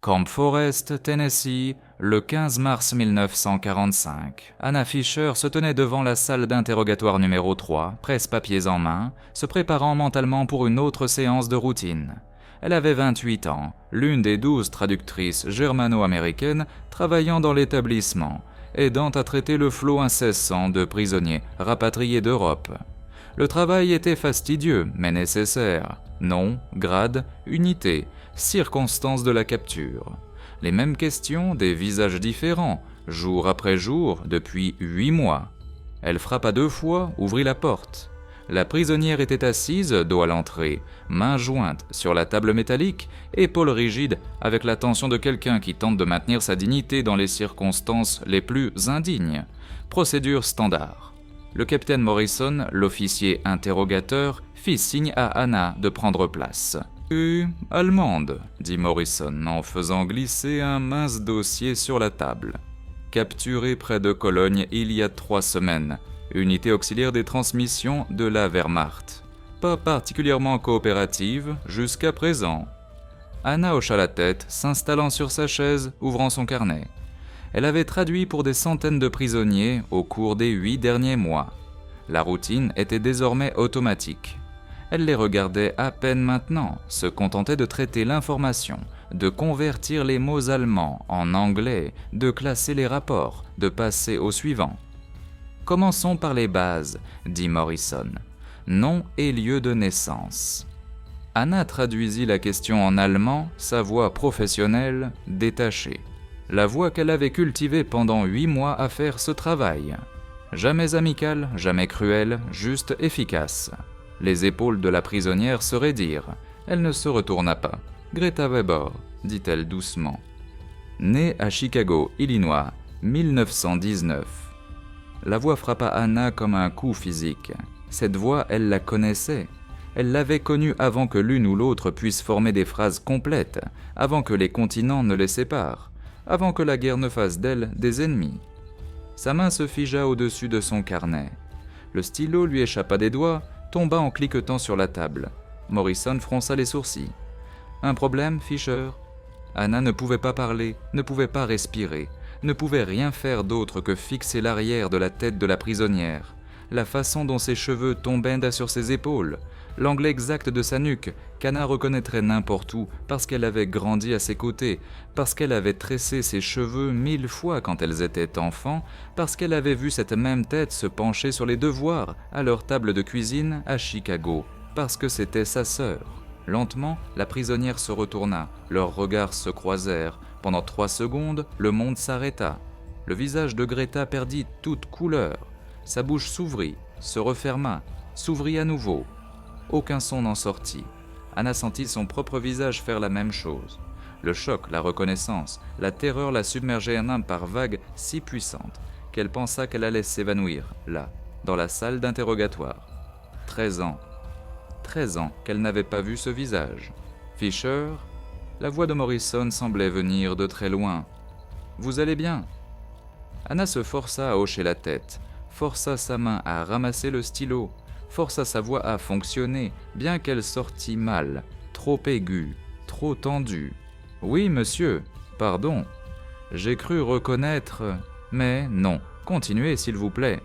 Camp Forest, Tennessee, le 15 mars 1945. Anna Fisher se tenait devant la salle d'interrogatoire numéro 3, presse-papiers en main, se préparant mentalement pour une autre séance de routine. Elle avait 28 ans, l'une des 12 traductrices germano-américaines travaillant dans l'établissement, aidant à traiter le flot incessant de prisonniers rapatriés d'Europe. Le travail était fastidieux, mais nécessaire. Nom, grade, unité, circonstances de la capture. Les mêmes questions, des visages différents, jour après jour, depuis 8 mois. Elle frappa 2 fois, ouvrit la porte. La prisonnière était assise, dos à l'entrée, mains jointes sur la table métallique, épaules rigides, avec l'attention de quelqu'un qui tente de maintenir sa dignité dans les circonstances les plus indignes. Procédure standard. Le capitaine Morrison, l'officier interrogateur, fit signe à Anna de prendre place. « Allemande », dit Morrison en faisant glisser un mince dossier sur la table. « Capturée près de Cologne il y a 3 semaines. Unité auxiliaire des transmissions de la Wehrmacht. Pas particulièrement coopérative jusqu'à présent. » Anna hocha la tête, s'installant sur sa chaise, ouvrant son carnet. Elle avait traduit pour des centaines de prisonniers au cours des 8 derniers mois. La routine était désormais automatique. Elle les regardait à peine maintenant, se contentait de traiter l'information, de convertir les mots allemands en anglais, de classer les rapports, de passer au suivant. « Commençons par les bases », dit Morrison. « Nom et lieu de naissance. » Anna traduisit la question en allemand, sa voix professionnelle, détachée. La voix qu'elle avait cultivée pendant 8 mois à faire ce travail. Jamais amicale, jamais cruelle, juste efficace. Les épaules de la prisonnière se raidirent. Elle ne se retourna pas. « Greta Weber », dit-elle doucement. Née à Chicago, Illinois, 1919. La voix frappa Anna comme un coup physique. Cette voix, elle la connaissait. Elle l'avait connue avant que l'une ou l'autre puisse former des phrases complètes, avant que les continents ne les séparent, avant que la guerre ne fasse d'elle des ennemis. Sa main se figea au-dessus de son carnet. Le stylo lui échappa des doigts, tomba en cliquetant sur la table. Morrison fronça les sourcils. « Un problème, Fisher ?» Anna ne pouvait pas parler, ne pouvait pas respirer, ne pouvait rien faire d'autre que fixer l'arrière de la tête de la prisonnière, la façon dont ses cheveux tombaient sur ses épaules, l'angle exact de sa nuque, qu'Anna reconnaîtrait n'importe où parce qu'elle avait grandi à ses côtés, parce qu'elle avait tressé ses cheveux 1000 fois quand elles étaient enfants, parce qu'elle avait vu cette même tête se pencher sur les devoirs à leur table de cuisine à Chicago, parce que c'était sa sœur. Lentement, la prisonnière se retourna, leurs regards se croisèrent. Pendant 3 secondes, le monde s'arrêta. Le visage de Greta perdit toute couleur. Sa bouche s'ouvrit, se referma, s'ouvrit à nouveau. Aucun son n'en sortit. Anna sentit son propre visage faire la même chose. Le choc, la reconnaissance, la terreur la submergeaient en un par vagues si puissantes qu'elle pensa qu'elle allait s'évanouir, là, dans la salle d'interrogatoire. 13 ans. 13 ans qu'elle n'avait pas vu ce visage. Fisher, la voix de Morrison semblait venir de très loin. « Vous allez bien ?» Anna se força à hocher la tête, força sa main à ramasser le stylo, força sa voix à fonctionner, bien qu'elle sortît mal, trop aiguë, trop tendue. « Oui, monsieur, pardon. J'ai cru reconnaître... Mais non, continuez s'il vous plaît. »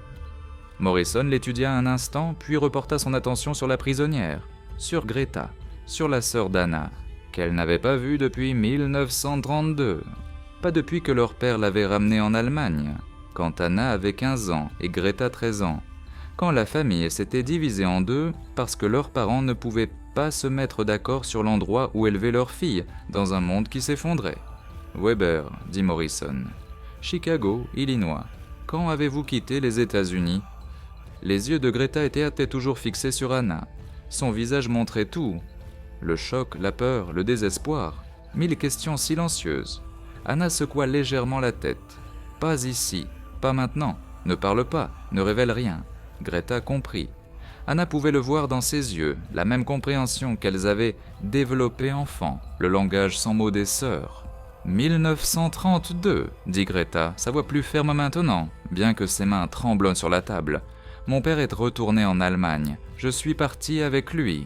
Morrison l'étudia un instant, puis reporta son attention sur la prisonnière, sur Greta, sur la sœur d'Anna, qu'elle n'avait pas vue depuis 1932. Pas depuis que leur père l'avait ramenée en Allemagne, quand Anna avait 15 ans et Greta 13 ans, quand la famille s'était divisée en 2 parce que leurs parents ne pouvaient pas se mettre d'accord sur l'endroit où élever leur fille, dans un monde qui s'effondrait. « Weber », dit Morrison. « Chicago, Illinois. Quand avez-vous quitté les États-Unis » Les yeux de Greta étaient toujours fixés sur Anna. Son visage montrait tout. Le choc, la peur, le désespoir. 1000 questions silencieuses. Anna secoua légèrement la tête. « Pas ici, pas maintenant. Ne parle pas, ne révèle rien. » Greta comprit. Anna pouvait le voir dans ses yeux, la même compréhension qu'elles avaient développée enfant, le langage sans mots des sœurs. « 1932, dit Greta, sa voix plus ferme maintenant, bien que ses mains tremblent sur la table. Mon père est retourné en Allemagne. Je suis parti avec lui. »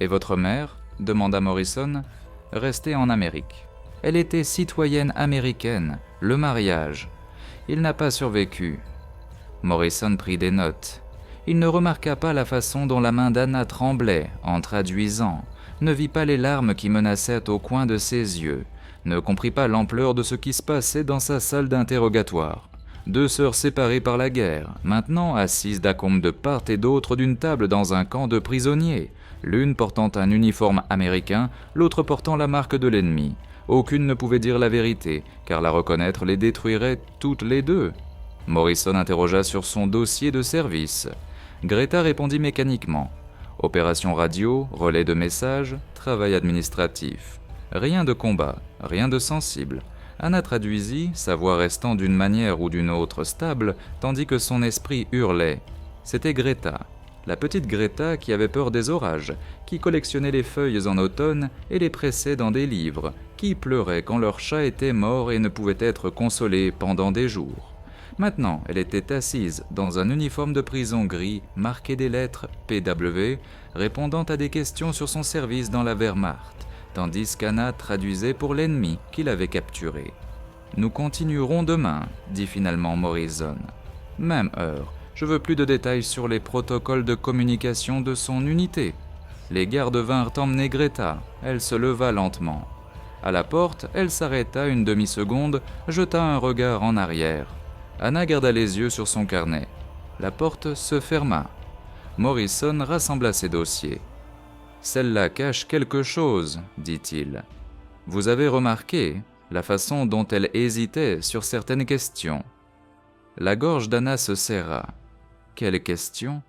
« Et votre mère ?» demanda Morrison. « Restée en Amérique. » Elle était citoyenne américaine, le mariage. Il n'a pas survécu. Morrison prit des notes. Il ne remarqua pas la façon dont la main d'Anna tremblait en traduisant, ne vit pas les larmes qui menaçaient au coin de ses yeux, ne comprit pas l'ampleur de ce qui se passait dans sa salle d'interrogatoire. Deux sœurs séparées par la guerre, maintenant assises d'acompte de part et d'autre d'une table dans un camp de prisonniers, l'une portant un uniforme américain, l'autre portant la marque de l'ennemi. Aucune ne pouvait dire la vérité, car la reconnaître les détruirait toutes les deux. Morrison interrogea sur son dossier de service. Greta répondit mécaniquement. Opération radio, relais de messages, travail administratif. Rien de combat, rien de sensible. Anna traduisit, sa voix restant d'une manière ou d'une autre stable, tandis que son esprit hurlait. C'était Greta, la petite Greta qui avait peur des orages, qui collectionnait les feuilles en automne et les pressait dans des livres, qui pleurait quand leur chat était mort et ne pouvait être consolé pendant des jours. Maintenant, elle était assise dans un uniforme de prison gris marqué des lettres PW, répondant à des questions sur son service dans la Wehrmacht, tandis qu'Anna traduisait pour l'ennemi qui l'avait capturé. « Nous continuerons demain », dit finalement Morrison. « Même heure, je veux plus de détails sur les protocoles de communication de son unité. » Les gardes vinrent emmener Greta, elle se leva lentement. À la porte, elle s'arrêta une demi-seconde, jeta un regard en arrière. Anna garda les yeux sur son carnet. La porte se ferma. Morrison rassembla ses dossiers. « Celle-là cache quelque chose, dit-il. Vous avez remarqué la façon dont elle hésitait sur certaines questions. » La gorge d'Anna se serra. Quelle question ?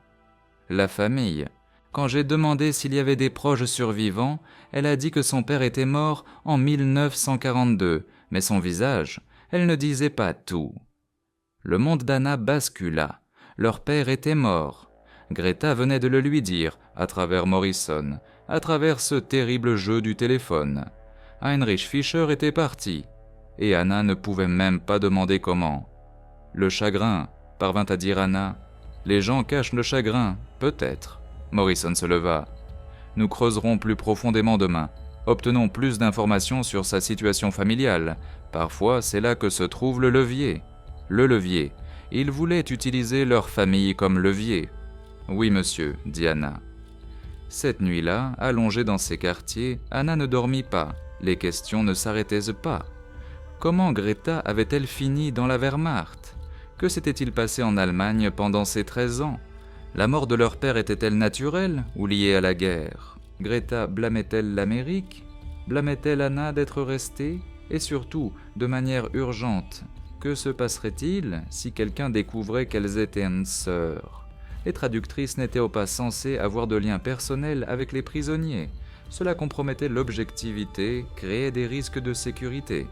La famille. Quand j'ai demandé s'il y avait des proches survivants, elle a dit que son père était mort en 1942, mais son visage, elle ne disait pas tout. Le monde d'Anna bascula. Leur père était mort. Greta venait de le lui dire, à travers Morrison, à travers ce terrible jeu du téléphone. Heinrich Fischer était parti, et Anna ne pouvait même pas demander comment. Le chagrin, parvint à dire Anna. Les gens cachent le chagrin, peut-être. Morrison se leva. Nous creuserons plus profondément demain. Obtenons plus d'informations sur sa situation familiale. Parfois, c'est là que se trouve le levier. Le levier. Ils voulaient utiliser leur famille comme levier. Oui, monsieur, dit Anna. Cette nuit-là, allongée dans ses quartiers, Anna ne dormit pas. Les questions ne s'arrêtaient pas. Comment Greta avait-elle fini dans la Wehrmacht ? Que s'était-il passé en Allemagne pendant ces 13 ans ? La mort de leur père était-elle naturelle ou liée à la guerre ? Greta blâmait-elle l'Amérique ? Blâmait-elle Anna d'être restée ? Et surtout, de manière urgente, que se passerait-il si quelqu'un découvrait qu'elles étaient une sœur ? Les traductrices n'étaient pas censées avoir de lien personnel avec les prisonniers. Cela compromettait l'objectivité, créait des risques de sécurité.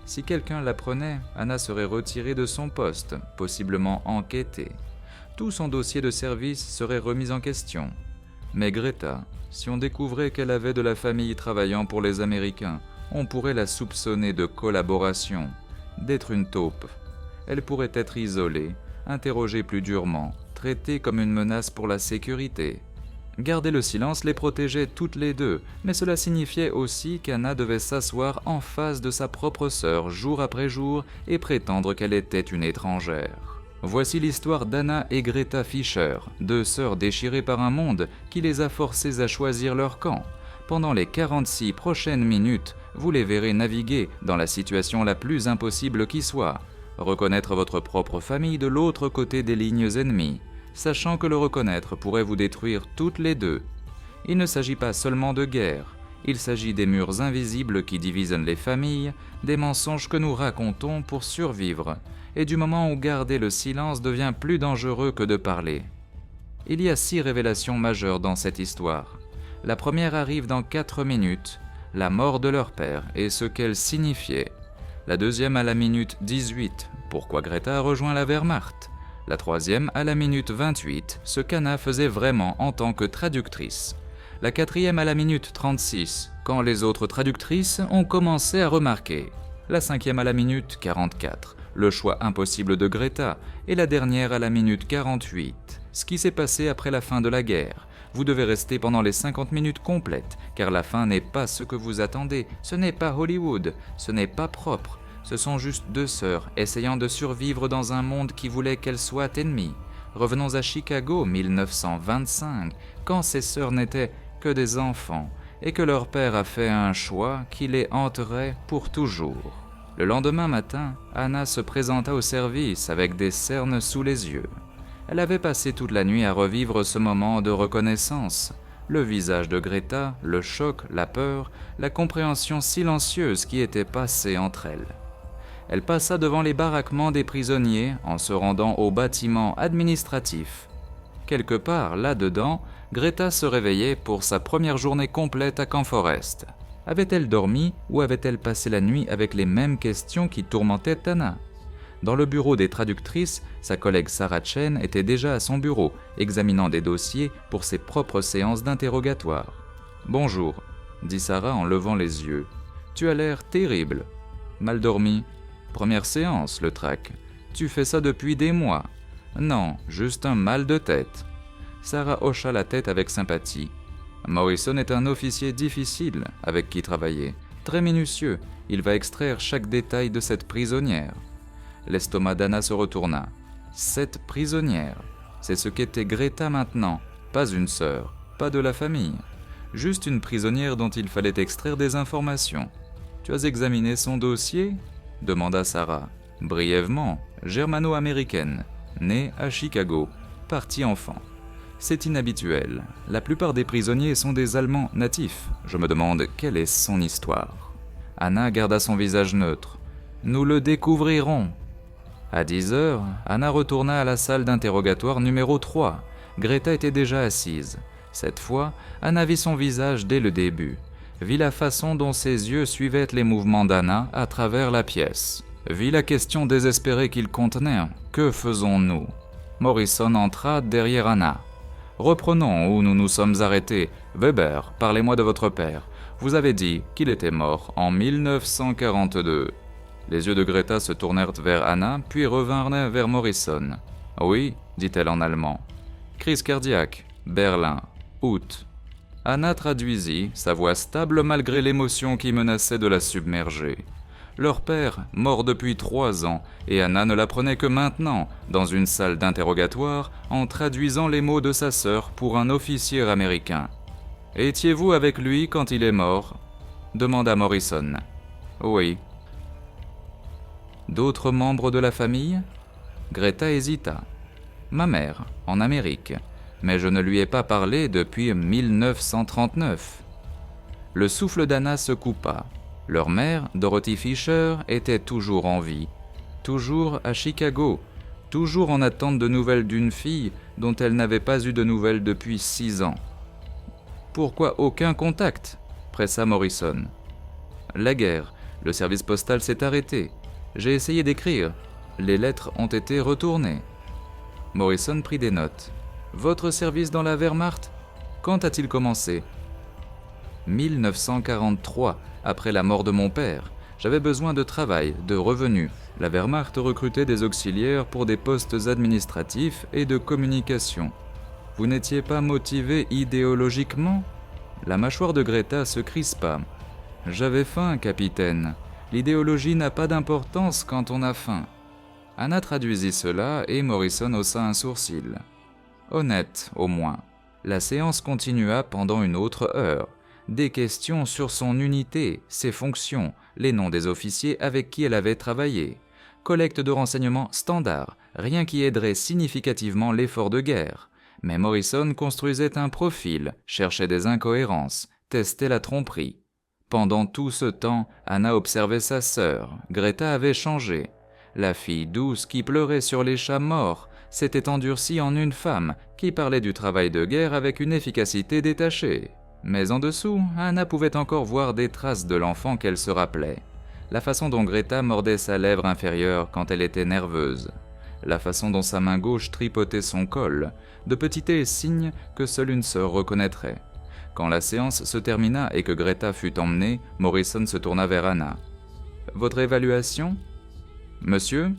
Si quelqu'un l'apprenait, Anna serait retirée de son poste, possiblement enquêtée. Tout son dossier de service serait remis en question. Mais Greta, si on découvrait qu'elle avait de la famille travaillant pour les Américains, on pourrait la soupçonner de collaboration, d'être une taupe. Elle pourrait être isolée, interrogée plus durement, traitée comme une menace pour la sécurité. Garder le silence les protégeait toutes les deux, mais cela signifiait aussi qu'Anna devait s'asseoir en face de sa propre sœur jour après jour et prétendre qu'elle était une étrangère. Voici l'histoire d'Anna et Greta Fischer, deux sœurs déchirées par un monde qui les a forcées à choisir leur camp. Pendant les 46 prochaines minutes, vous les verrez naviguer dans la situation la plus impossible qui soit, reconnaître votre propre famille de l'autre côté des lignes ennemies, sachant que le reconnaître pourrait vous détruire toutes les deux. Il ne s'agit pas seulement de guerre, il s'agit des murs invisibles qui divisent les familles, des mensonges que nous racontons pour survivre, et du moment où garder le silence devient plus dangereux que de parler. Il y a 6 révélations majeures dans cette histoire. La première arrive dans 4 minutes, la mort de leur père et ce qu'elle signifiait. La deuxième à la minute 18, pourquoi Greta a rejoint la Wehrmacht. La troisième à la minute 28, ce qu'Anna faisait vraiment en tant que traductrice. La quatrième à la minute 36, quand les autres traductrices ont commencé à remarquer. La cinquième à la minute 44, le choix impossible de Greta. Et la dernière à la minute 48, ce qui s'est passé après la fin de la guerre. Vous devez rester pendant les 50 minutes complètes, car la fin n'est pas ce que vous attendez. Ce n'est pas Hollywood, ce n'est pas propre. Ce sont juste deux sœurs essayant de survivre dans un monde qui voulait qu'elles soient ennemies. Revenons à Chicago, 1925, quand ces sœurs n'étaient que des enfants, et que leur père a fait un choix qui les hanterait pour toujours. Le lendemain matin, Anna se présenta au service avec des cernes sous les yeux. Elle avait passé toute la nuit à revivre ce moment de reconnaissance. Le visage de Greta, le choc, la peur, la compréhension silencieuse qui était passée entre elles. Elle passa devant les baraquements des prisonniers en se rendant au bâtiment administratif. Quelque part là-dedans, Greta se réveillait pour sa première journée complète à Camp Forest. Avait-elle dormi ou avait-elle passé la nuit avec les mêmes questions qui tourmentaient Anna ? Dans le bureau des traductrices, sa collègue Sarah Chen était déjà à son bureau, examinant des dossiers pour ses propres séances d'interrogatoire. « Bonjour », dit Sarah en levant les yeux. « Tu as l'air terrible. Mal dormi ? Première séance, le trac. Tu fais ça depuis des mois. Non, juste un mal de tête. » Sarah hocha la tête avec sympathie. Morrison est un officier difficile avec qui travailler, très minutieux. Il va extraire chaque détail de cette prisonnière. L'estomac d'Anna se retourna. Cette prisonnière, c'est ce qu'était Greta maintenant, pas une sœur, pas de la famille, juste une prisonnière dont il fallait extraire des informations. « Tu as examiné son dossier ?» demanda Sarah. « Brièvement, germano-américaine, née à Chicago, partie enfant. C'est inhabituel. La plupart des prisonniers sont des Allemands natifs. Je me demande quelle est son histoire. » Anna garda son visage neutre. « Nous le découvrirons. » À 10 heures, Anna retourna à la salle d'interrogatoire numéro 3. Greta était déjà assise. Cette fois, Anna vit son visage dès le début. Vit la façon dont ses yeux suivaient les mouvements d'Anna à travers la pièce. Vit la question désespérée qu'il contenait. « Que faisons-nous » Morrison entra derrière Anna. « Reprenons où nous nous sommes arrêtés. Weber, parlez-moi de votre père. Vous avez dit qu'il était mort en 1942. » Les yeux de Greta se tournèrent vers Anna, puis revinrent vers Morrison. « Oui, dit-elle en allemand. Crise cardiaque, Berlin, août. » Anna traduisit, sa voix stable malgré l'émotion qui menaçait de la submerger. Leur père, mort depuis 3 ans, et Anna ne l'apprenait que maintenant, dans une salle d'interrogatoire, en traduisant les mots de sa sœur pour un officier américain. « Étiez-vous avec lui quand il est mort ?» demanda Morrison. « Oui. » D'autres membres de la famille ? Greta hésita. « Ma mère, en Amérique, mais je ne lui ai pas parlé depuis 1939. » Le souffle d'Anna se coupa. Leur mère, Dorothy Fisher, était toujours en vie, toujours à Chicago, toujours en attente de nouvelles d'une fille dont elle n'avait pas eu de nouvelles depuis 6 ans. « Pourquoi aucun contact ?» pressa Morrison. « La guerre, le service postal s'est arrêté. J'ai essayé d'écrire. Les lettres ont été retournées. » Morrison prit des notes. « Votre service dans la Wehrmacht ? Quand a-t-il commencé ? » 1943, après la mort de mon père. J'avais besoin de travail, de revenus. La Wehrmacht recrutait des auxiliaires pour des postes administratifs et de communication. Vous n'étiez pas motivé idéologiquement ? La mâchoire de Greta se crispa. « J'avais faim, capitaine. L'idéologie n'a pas d'importance quand on a faim. » Anna traduisit cela et Morrison haussa un sourcil. Honnête, au moins. La séance continua pendant une autre heure. Des questions sur son unité, ses fonctions, les noms des officiers avec qui elle avait travaillé. Collecte de renseignements standard, rien qui aiderait significativement l'effort de guerre. Mais Morrison construisait un profil, cherchait des incohérences, testait la tromperie. Pendant tout ce temps, Anna observait sa sœur. Greta avait changé. La fille douce qui pleurait sur les chats morts s'était endurcie en une femme qui parlait du travail de guerre avec une efficacité détachée. Mais en dessous, Anna pouvait encore voir des traces de l'enfant qu'elle se rappelait. La façon dont Greta mordait sa lèvre inférieure quand elle était nerveuse. La façon dont sa main gauche tripotait son col, de petits signes que seule une sœur reconnaîtrait. Quand la séance se termina et que Greta fut emmenée, Morrison se tourna vers Anna. « Votre évaluation ? » « Monsieur ?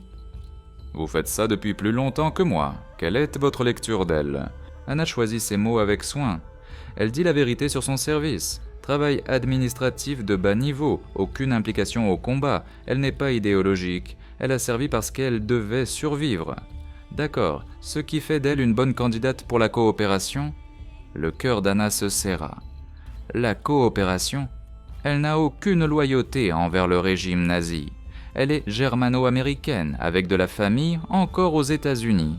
Vous faites ça depuis plus longtemps que moi. Quelle est votre lecture d'elle ? Anna choisit ses mots avec soin. Elle dit la vérité sur son service. Travail administratif de bas niveau, aucune implication au combat, elle n'est pas idéologique, elle a servi parce qu'elle devait survivre. D'accord, ce qui fait d'elle une bonne candidate pour la coopération? Le cœur d'Anna se serra. La coopération? Elle n'a aucune loyauté envers le régime nazi. Elle est germano-américaine, avec de la famille encore aux États-Unis.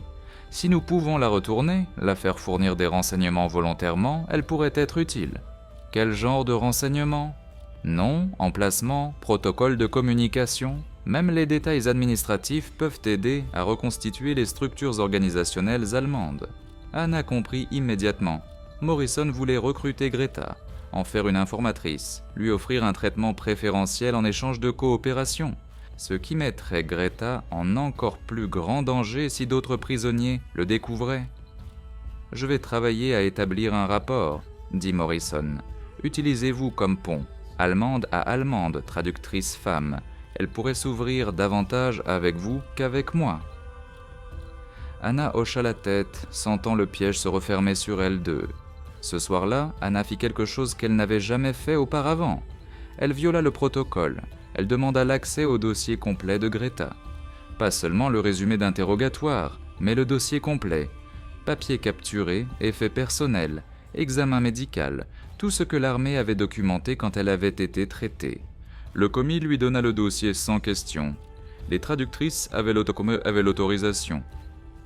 Si nous pouvons la retourner, la faire fournir des renseignements volontairement, elle pourrait être utile. Quel genre de renseignements? Nom, emplacement, protocole de communication. Même les détails administratifs peuvent aider à reconstituer les structures organisationnelles allemandes. Anna comprit immédiatement. Morrison voulait recruter Greta, en faire une informatrice, lui offrir un traitement préférentiel en échange de coopération, ce qui mettrait Greta en encore plus grand danger si d'autres prisonniers le découvraient. « Je vais travailler à établir un rapport », dit Morrison. « Utilisez-vous comme pont. Allemande à allemande, traductrice femme. Elle pourrait s'ouvrir davantage avec vous qu'avec moi. » Anna hocha la tête, sentant le piège se refermer sur elle deux. Ce soir-là, Anna fit quelque chose qu'elle n'avait jamais fait auparavant. Elle viola le protocole. Elle demanda l'accès au dossier complet de Greta. Pas seulement le résumé d'interrogatoire, mais le dossier complet. Papier capturé, effets personnels, examen médical, tout ce que l'armée avait documenté quand elle avait été traitée. Le commis lui donna le dossier sans question. Les traductrices avaient l'autorisation.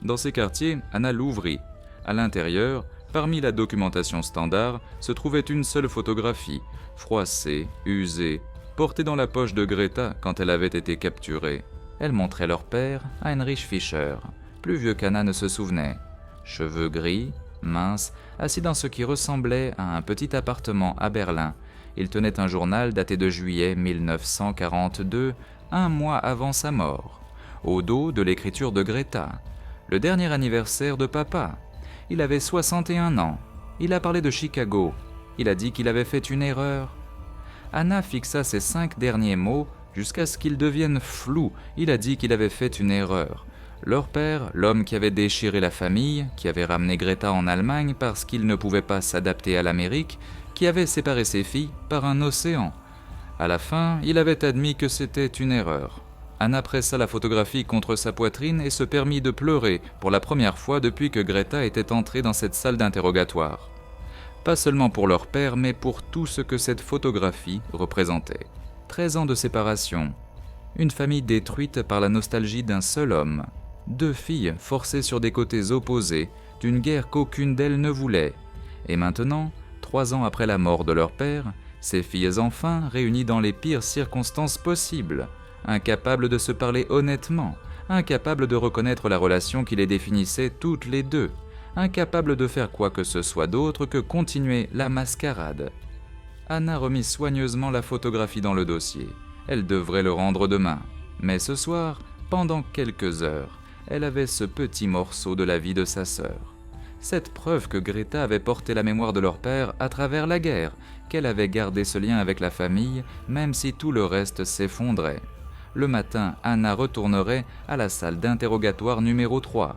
Dans ces quartiers, Anna l'ouvrit. À l'intérieur, parmi la documentation standard, se trouvait une seule photographie, froissée, usée, portée dans la poche de Greta quand elle avait été capturée. Elle montrait leur père, Heinrich Fischer, plus vieux qu'Anna ne se souvenait. Cheveux gris, mince, assis dans ce qui ressemblait à un petit appartement à Berlin. Il tenait un journal daté de juillet 1942, un mois avant sa mort. Au dos de l'écriture de Greta. Le dernier anniversaire de papa. Il avait 61 ans. Il a parlé de Chicago. Il a dit qu'il avait fait une erreur. Anna fixa ces 5 derniers mots jusqu'à ce qu'ils deviennent flous. Il a dit qu'il avait fait une erreur. Leur père, l'homme qui avait déchiré la famille, qui avait ramené Greta en Allemagne parce qu'il ne pouvait pas s'adapter à l'Amérique, qui avait séparé ses filles par un océan. À la fin, il avait admis que c'était une erreur. Anna pressa la photographie contre sa poitrine et se permit de pleurer pour la première fois depuis que Greta était entrée dans cette salle d'interrogatoire. Pas seulement pour leur père, mais pour tout ce que cette photographie représentait. 13 ans de séparation. Une famille détruite par la nostalgie d'un seul homme. 2 filles forcées sur des côtés opposés, d'une guerre qu'aucune d'elles ne voulait. Et maintenant, 3 ans après la mort de leur père, ces filles enfin réunies dans les pires circonstances possibles, incapables de se parler honnêtement, incapables de reconnaître la relation qui les définissait toutes les deux, incapables de faire quoi que ce soit d'autre que continuer la mascarade. Anna remit soigneusement la photographie dans le dossier. Elle devrait le rendre demain. Mais ce soir, pendant quelques heures, elle avait ce petit morceau de la vie de sa sœur. Cette preuve que Greta avait porté la mémoire de leur père à travers la guerre, qu'elle avait gardé ce lien avec la famille, même si tout le reste s'effondrait. Le matin, Anna retournerait à la salle d'interrogatoire numéro 3.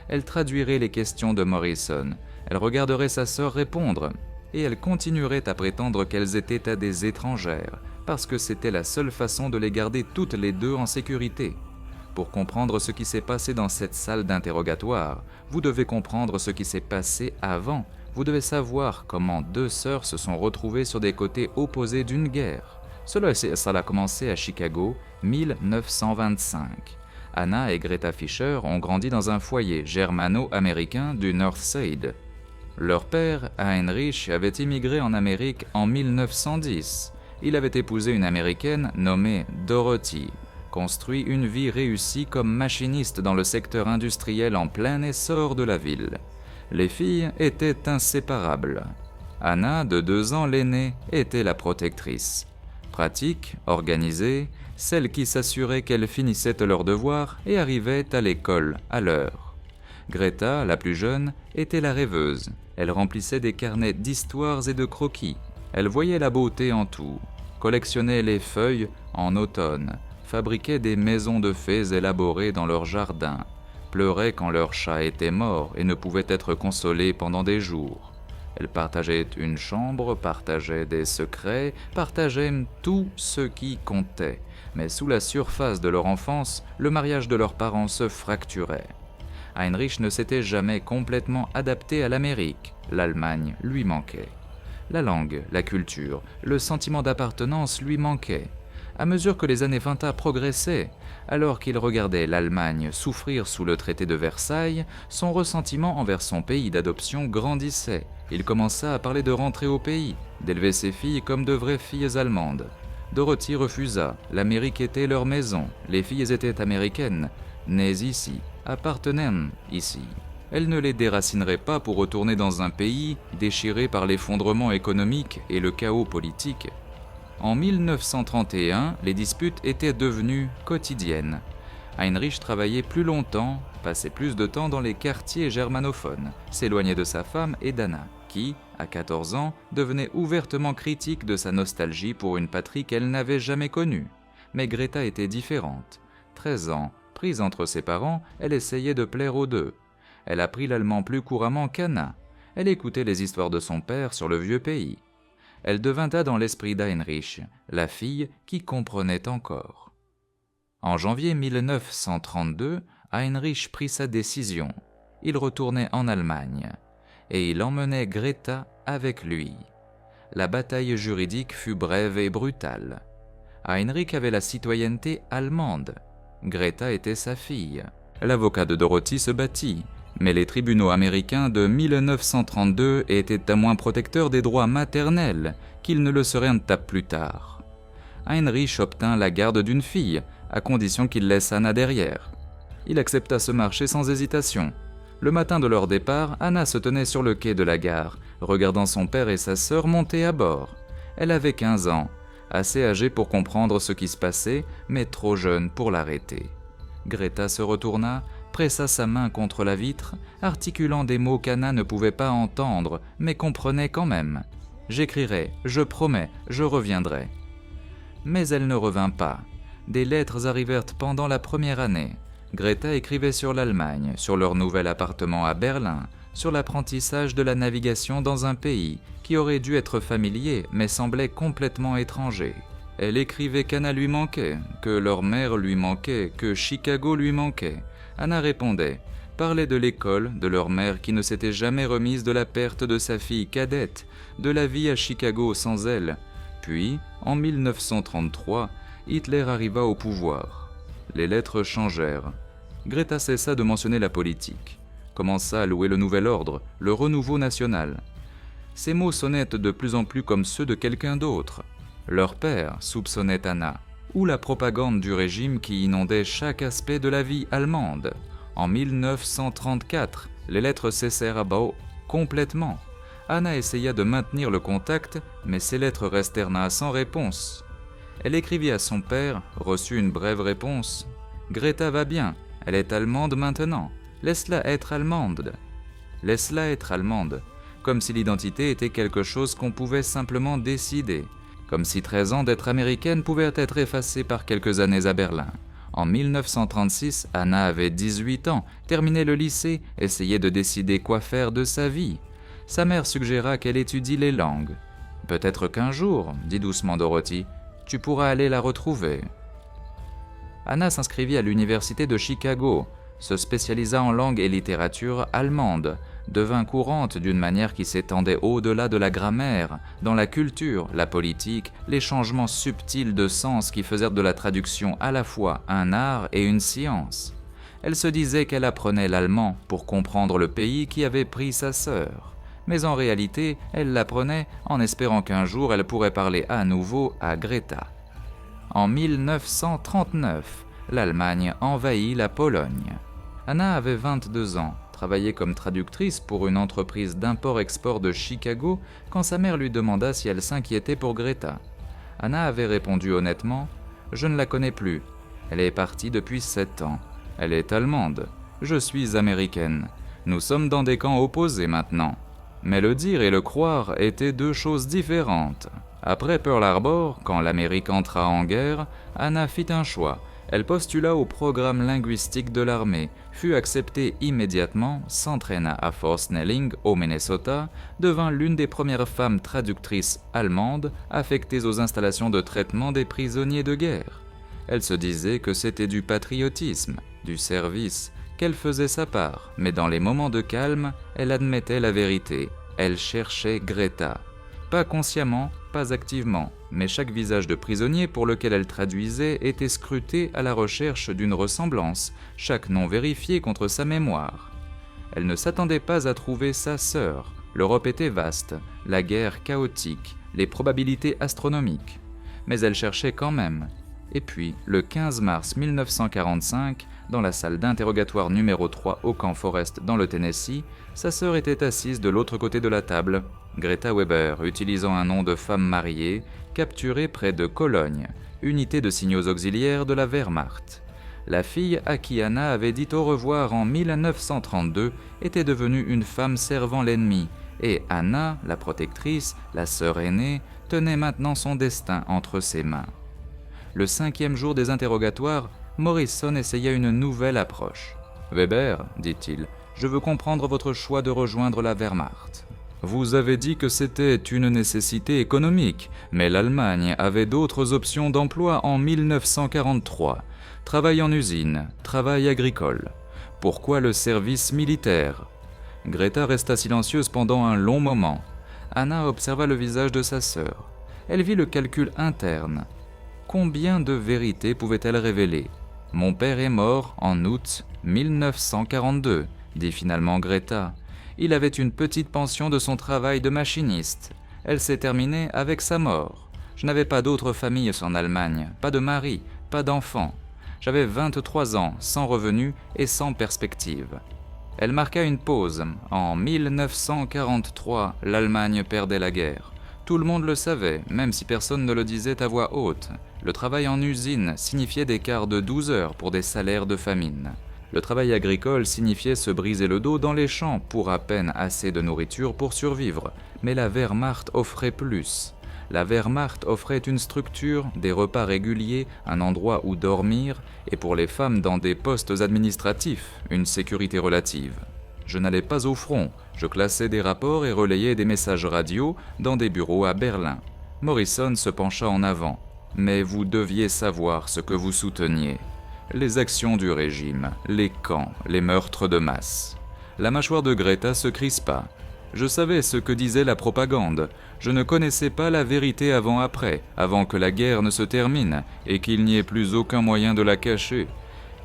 Elle traduirait les questions de Morrison. Elle regarderait sa sœur répondre. Et elle continuerait à prétendre qu'elles étaient à des étrangères, parce que c'était la seule façon de les garder toutes les deux en sécurité. Pour comprendre ce qui s'est passé dans cette salle d'interrogatoire, vous devez comprendre ce qui s'est passé avant. Vous devez savoir comment 2 sœurs se sont retrouvées sur des côtés opposés d'une guerre. Ça a commencé à Chicago, 1925. Anna et Greta Fischer ont grandi dans un foyer germano-américain du North Side. Leur père, Heinrich, avait immigré en Amérique en 1910. Il avait épousé une Américaine nommée Dorothy, construit une vie réussie comme machiniste dans le secteur industriel en plein essor de la ville. Les filles étaient inséparables. Anna, de 2 ans l'aînée, était la protectrice. Pratique, organisée, celle qui s'assurait qu'elles finissaient leurs devoirs et arrivaient à l'école à l'heure. Greta, la plus jeune, était la rêveuse. Elle remplissait des carnets d'histoires et de croquis. Elle voyait la beauté en tout, collectionnait les feuilles en automne, fabriquait des maisons de fées élaborées dans leur jardin, pleuraient quand leur chat était mort et ne pouvaient être consolés pendant des jours. Elles partageaient une chambre, partageaient des secrets, partageaient tout ce qui comptait. Mais sous la surface de leur enfance, le mariage de leurs parents se fracturait. Heinrich ne s'était jamais complètement adapté à l'Amérique. L'Allemagne lui manquait. La langue, la culture, le sentiment d'appartenance lui manquaient. À mesure que les années 20 progressaient, alors qu'il regardait l'Allemagne souffrir sous le traité de Versailles, son ressentiment envers son pays d'adoption grandissait. Il commença à parler de rentrer au pays, d'élever ses filles comme de vraies filles allemandes. Dorothy refusa, l'Amérique était leur maison, les filles étaient américaines, nées ici, appartenaient ici. Elle ne les déracinerait pas pour retourner dans un pays déchiré par l'effondrement économique et le chaos politique. En 1931, les disputes étaient devenues quotidiennes. Heinrich travaillait plus longtemps, passait plus de temps dans les quartiers germanophones, s'éloignait de sa femme et d'Anna, qui, à 14 ans, devenait ouvertement critique de sa nostalgie pour une patrie qu'elle n'avait jamais connue. Mais Greta était différente. 13 ans, prise entre ses parents, elle essayait de plaire aux deux. Elle apprit l'allemand plus couramment qu'Anna. Elle écoutait les histoires de son père sur le vieux pays. Elle devint dans l'esprit d'Heinrich, la fille qui comprenait encore. En janvier 1932, Heinrich prit sa décision. Il retournait en Allemagne, et il emmenait Greta avec lui. La bataille juridique fut brève et brutale. Heinrich avait la citoyenneté allemande. Greta était sa fille. L'avocat de Dorothy se battit, mais les tribunaux américains de 1932 étaient à moins protecteurs des droits maternels qu'ils ne le seraient un tas plus tard. Heinrich obtint la garde d'une fille, à condition qu'il laisse Anna derrière. Il accepta ce marché sans hésitation. Le matin de leur départ, Anna se tenait sur le quai de la gare, regardant son père et sa sœur monter à bord. Elle avait 15 ans, assez âgée pour comprendre ce qui se passait, mais trop jeune pour l'arrêter. Greta se retourna, pressa sa main contre la vitre, articulant des mots qu'Anna ne pouvait pas entendre, mais comprenait quand même. « J'écrirai, je promets, je reviendrai. » Mais elle ne revint pas. Des lettres arrivèrent pendant la première année. Greta écrivait sur l'Allemagne, sur leur nouvel appartement à Berlin, sur l'apprentissage de la navigation dans un pays qui aurait dû être familier mais semblait complètement étranger. Elle écrivait qu'Anna lui manquait, que leur mère lui manquait, que Chicago lui manquait. Anna répondait, parlait de l'école, de leur mère qui ne s'était jamais remise de la perte de sa fille cadette, de la vie à Chicago sans elle. Puis, en 1933, Hitler arriva au pouvoir. Les lettres changèrent. Greta cessa de mentionner la politique, commença à louer le nouvel ordre, le renouveau national. Ces mots sonnaient de plus en plus comme ceux de quelqu'un d'autre. Leur père soupçonnait Anna, ou la propagande du régime qui inondait chaque aspect de la vie allemande. En 1934, les lettres cessèrent à Bau complètement. Anna essaya de maintenir le contact, mais ses lettres restèrent là sans réponse. Elle écrivit à son père, reçut une brève réponse. « Greta va bien, elle est allemande maintenant. Laisse-la être allemande. Laisse-la être allemande. » Comme si l'identité était quelque chose qu'on pouvait simplement décider. Comme si 13 ans d'être américaine pouvaient être effacés par quelques années à Berlin. En 1936, Anna avait 18 ans, terminait le lycée, essayait de décider quoi faire de sa vie. Sa mère suggéra qu'elle étudie les langues. « Peut-être qu'un jour, dit doucement Dorothy, tu pourras aller la retrouver. » Anna s'inscrivit à l'université de Chicago, se spécialisa en langue et littérature allemande, devint courante d'une manière qui s'étendait au-delà de la grammaire, dans la culture, la politique, les changements subtils de sens qui faisaient de la traduction à la fois un art et une science. Elle se disait qu'elle apprenait l'allemand pour comprendre le pays qui avait pris sa sœur. Mais en réalité, elle l'apprenait en espérant qu'un jour elle pourrait parler à nouveau à Greta. En 1939, l'Allemagne envahit la Pologne. Anna avait 22 ans, travaillait comme traductrice pour une entreprise d'import-export de Chicago quand sa mère lui demanda si elle s'inquiétait pour Greta. Anna avait répondu honnêtement « Je ne la connais plus. Elle est partie depuis 7 ans. Elle est allemande. Je suis américaine. Nous sommes dans des camps opposés maintenant. » Mais le dire et le croire étaient deux choses différentes. Après Pearl Harbor, quand l'Amérique entra en guerre, Anna fit un choix. Elle postula au programme linguistique de l'armée, fut acceptée immédiatement, s'entraîna à Fort Snelling au Minnesota, devint l'une des premières femmes traductrices allemandes affectées aux installations de traitement des prisonniers de guerre. Elle se disait que c'était du patriotisme, du service, qu'elle faisait sa part, mais dans les moments de calme, elle admettait la vérité. Elle cherchait Greta. Pas consciemment, pas activement, mais chaque visage de prisonnier pour lequel elle traduisait était scruté à la recherche d'une ressemblance, chaque nom vérifié contre sa mémoire. Elle ne s'attendait pas à trouver sa sœur. L'Europe était vaste, la guerre chaotique, les probabilités astronomiques. Mais elle cherchait quand même. Et puis, le 15 mars 1945, dans la salle d'interrogatoire numéro 3 au camp Forest dans le Tennessee, sa sœur était assise de l'autre côté de la table, Greta Weber, utilisant un nom de femme mariée, capturée près de Cologne, unité de signaux auxiliaires de la Wehrmacht. La fille à qui Anna avait dit au revoir en 1932 était devenue une femme servant l'ennemi, et Anna, la protectrice, la sœur aînée, tenait maintenant son destin entre ses mains. Le 5e jour des interrogatoires, Morrison essaya une nouvelle approche. « Weber, dit-il, je veux comprendre votre choix de rejoindre la Wehrmacht. Vous avez dit que c'était une nécessité économique, mais l'Allemagne avait d'autres options d'emploi en 1943. Travail en usine, travail agricole. Pourquoi le service militaire ?» Greta resta silencieuse pendant un long moment. Anna observa le visage de sa sœur. Elle vit le calcul interne. Combien de vérités pouvait-elle révéler ? « Mon père est mort en août 1942, dit finalement Greta. Il avait une petite pension de son travail de machiniste. Elle s'est terminée avec sa mort. Je n'avais pas d'autre famille en Allemagne, pas de mari, pas d'enfant. J'avais 23 ans, sans revenus et sans perspective. » Elle marqua une pause. En 1943, l'Allemagne perdait la guerre. Tout le monde le savait, même si personne ne le disait à voix haute. Le travail en usine signifiait des quarts de 12 heures pour des salaires de famine. Le travail agricole signifiait se briser le dos dans les champs pour à peine assez de nourriture pour survivre. Mais la Wehrmacht offrait plus. La Wehrmacht offrait une structure, des repas réguliers, un endroit où dormir, et pour les femmes dans des postes administratifs, une sécurité relative. Je n'allais pas au front, je classais des rapports et relayais des messages radio dans des bureaux à Berlin. Morrison se pencha en avant. Mais vous deviez savoir ce que vous souteniez. Les actions du régime, les camps, les meurtres de masse. La mâchoire de Greta se crispa. Je savais ce que disait la propagande. Je ne connaissais pas la vérité avant-après, avant que la guerre ne se termine et qu'il n'y ait plus aucun moyen de la cacher.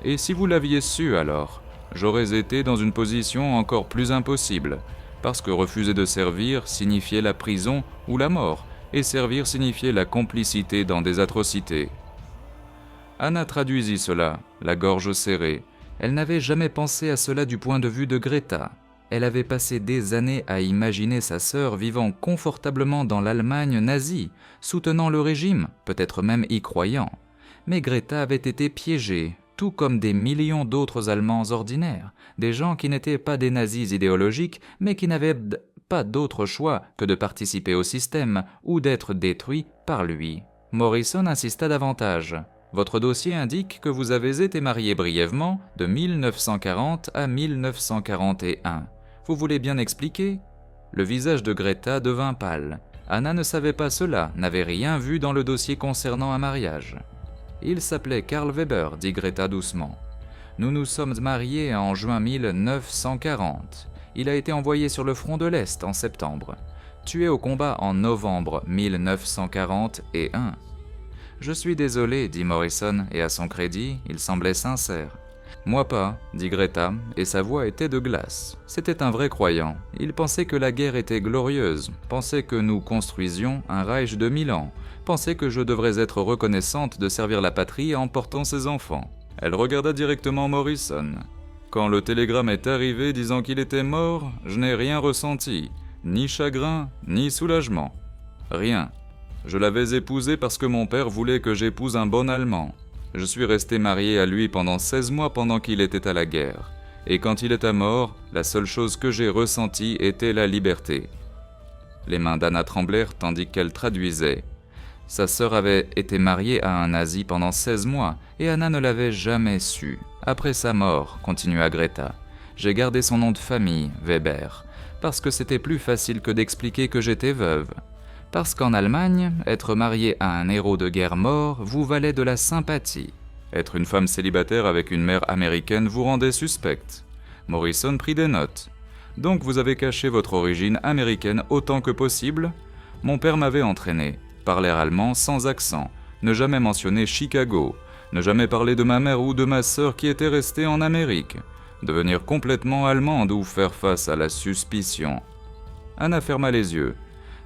Et si vous l'aviez su alors, j'aurais été dans une position encore plus impossible, parce que refuser de servir signifiait la prison ou la mort, et servir signifiait la complicité dans des atrocités. Anna traduisit cela, la gorge serrée. Elle n'avait jamais pensé à cela du point de vue de Greta. Elle avait passé des années à imaginer sa sœur vivant confortablement dans l'Allemagne nazie, soutenant le régime, peut-être même y croyant. Mais Greta avait été piégée, tout comme des millions d'autres Allemands ordinaires, des gens qui n'étaient pas des nazis idéologiques, mais qui n'avaient pas d'autre choix que de participer au système ou d'être détruits par lui. Morrison insista davantage. Votre dossier indique que vous avez été marié brièvement de 1940 à 1941. Vous voulez bien expliquer ? Le visage de Greta devint pâle. Anna ne savait pas cela, n'avait rien vu dans le dossier concernant un mariage. Il s'appelait Karl Weber, dit Greta doucement. Nous nous sommes mariés en juin 1940. Il a été envoyé sur le front de l'Est en septembre. Tué au combat en novembre 1941. Je suis désolé, dit Morrison, et à son crédit, il semblait sincère. Moi pas, dit Greta, et sa voix était de glace. C'était un vrai croyant. Il pensait que la guerre était glorieuse, pensait que nous construisions un Reich de 1000 ans, pensait que je devrais être reconnaissante de servir la patrie en portant ses enfants. Elle regarda directement Morrison. Quand le télégramme est arrivé disant qu'il était mort, je n'ai rien ressenti, ni chagrin, ni soulagement. Rien. Je l'avais épousé parce que mon père voulait que j'épouse un bon Allemand. Je suis resté marié à lui pendant 16 mois pendant qu'il était à la guerre. Et quand il était mort, la seule chose que j'ai ressentie était la liberté. Les mains d'Anna tremblèrent tandis qu'elle traduisait. Sa sœur avait été mariée à un nazi pendant 16 mois et Anna ne l'avait jamais su. Après sa mort, continua Greta, j'ai gardé son nom de famille, Weber, parce que c'était plus facile que d'expliquer que j'étais veuve. Parce qu'en Allemagne, être mariée à un héros de guerre mort vous valait de la sympathie. Être une femme célibataire avec une mère américaine vous rendait suspecte. Morrison prit des notes. Donc vous avez caché votre origine américaine autant que possible ? Mon père m'avait entraîné. Parler allemand sans accent, ne jamais mentionner Chicago, ne jamais parler de ma mère ou de ma sœur qui étaient restées en Amérique, devenir complètement allemande ou faire face à la suspicion. Anna ferma les yeux.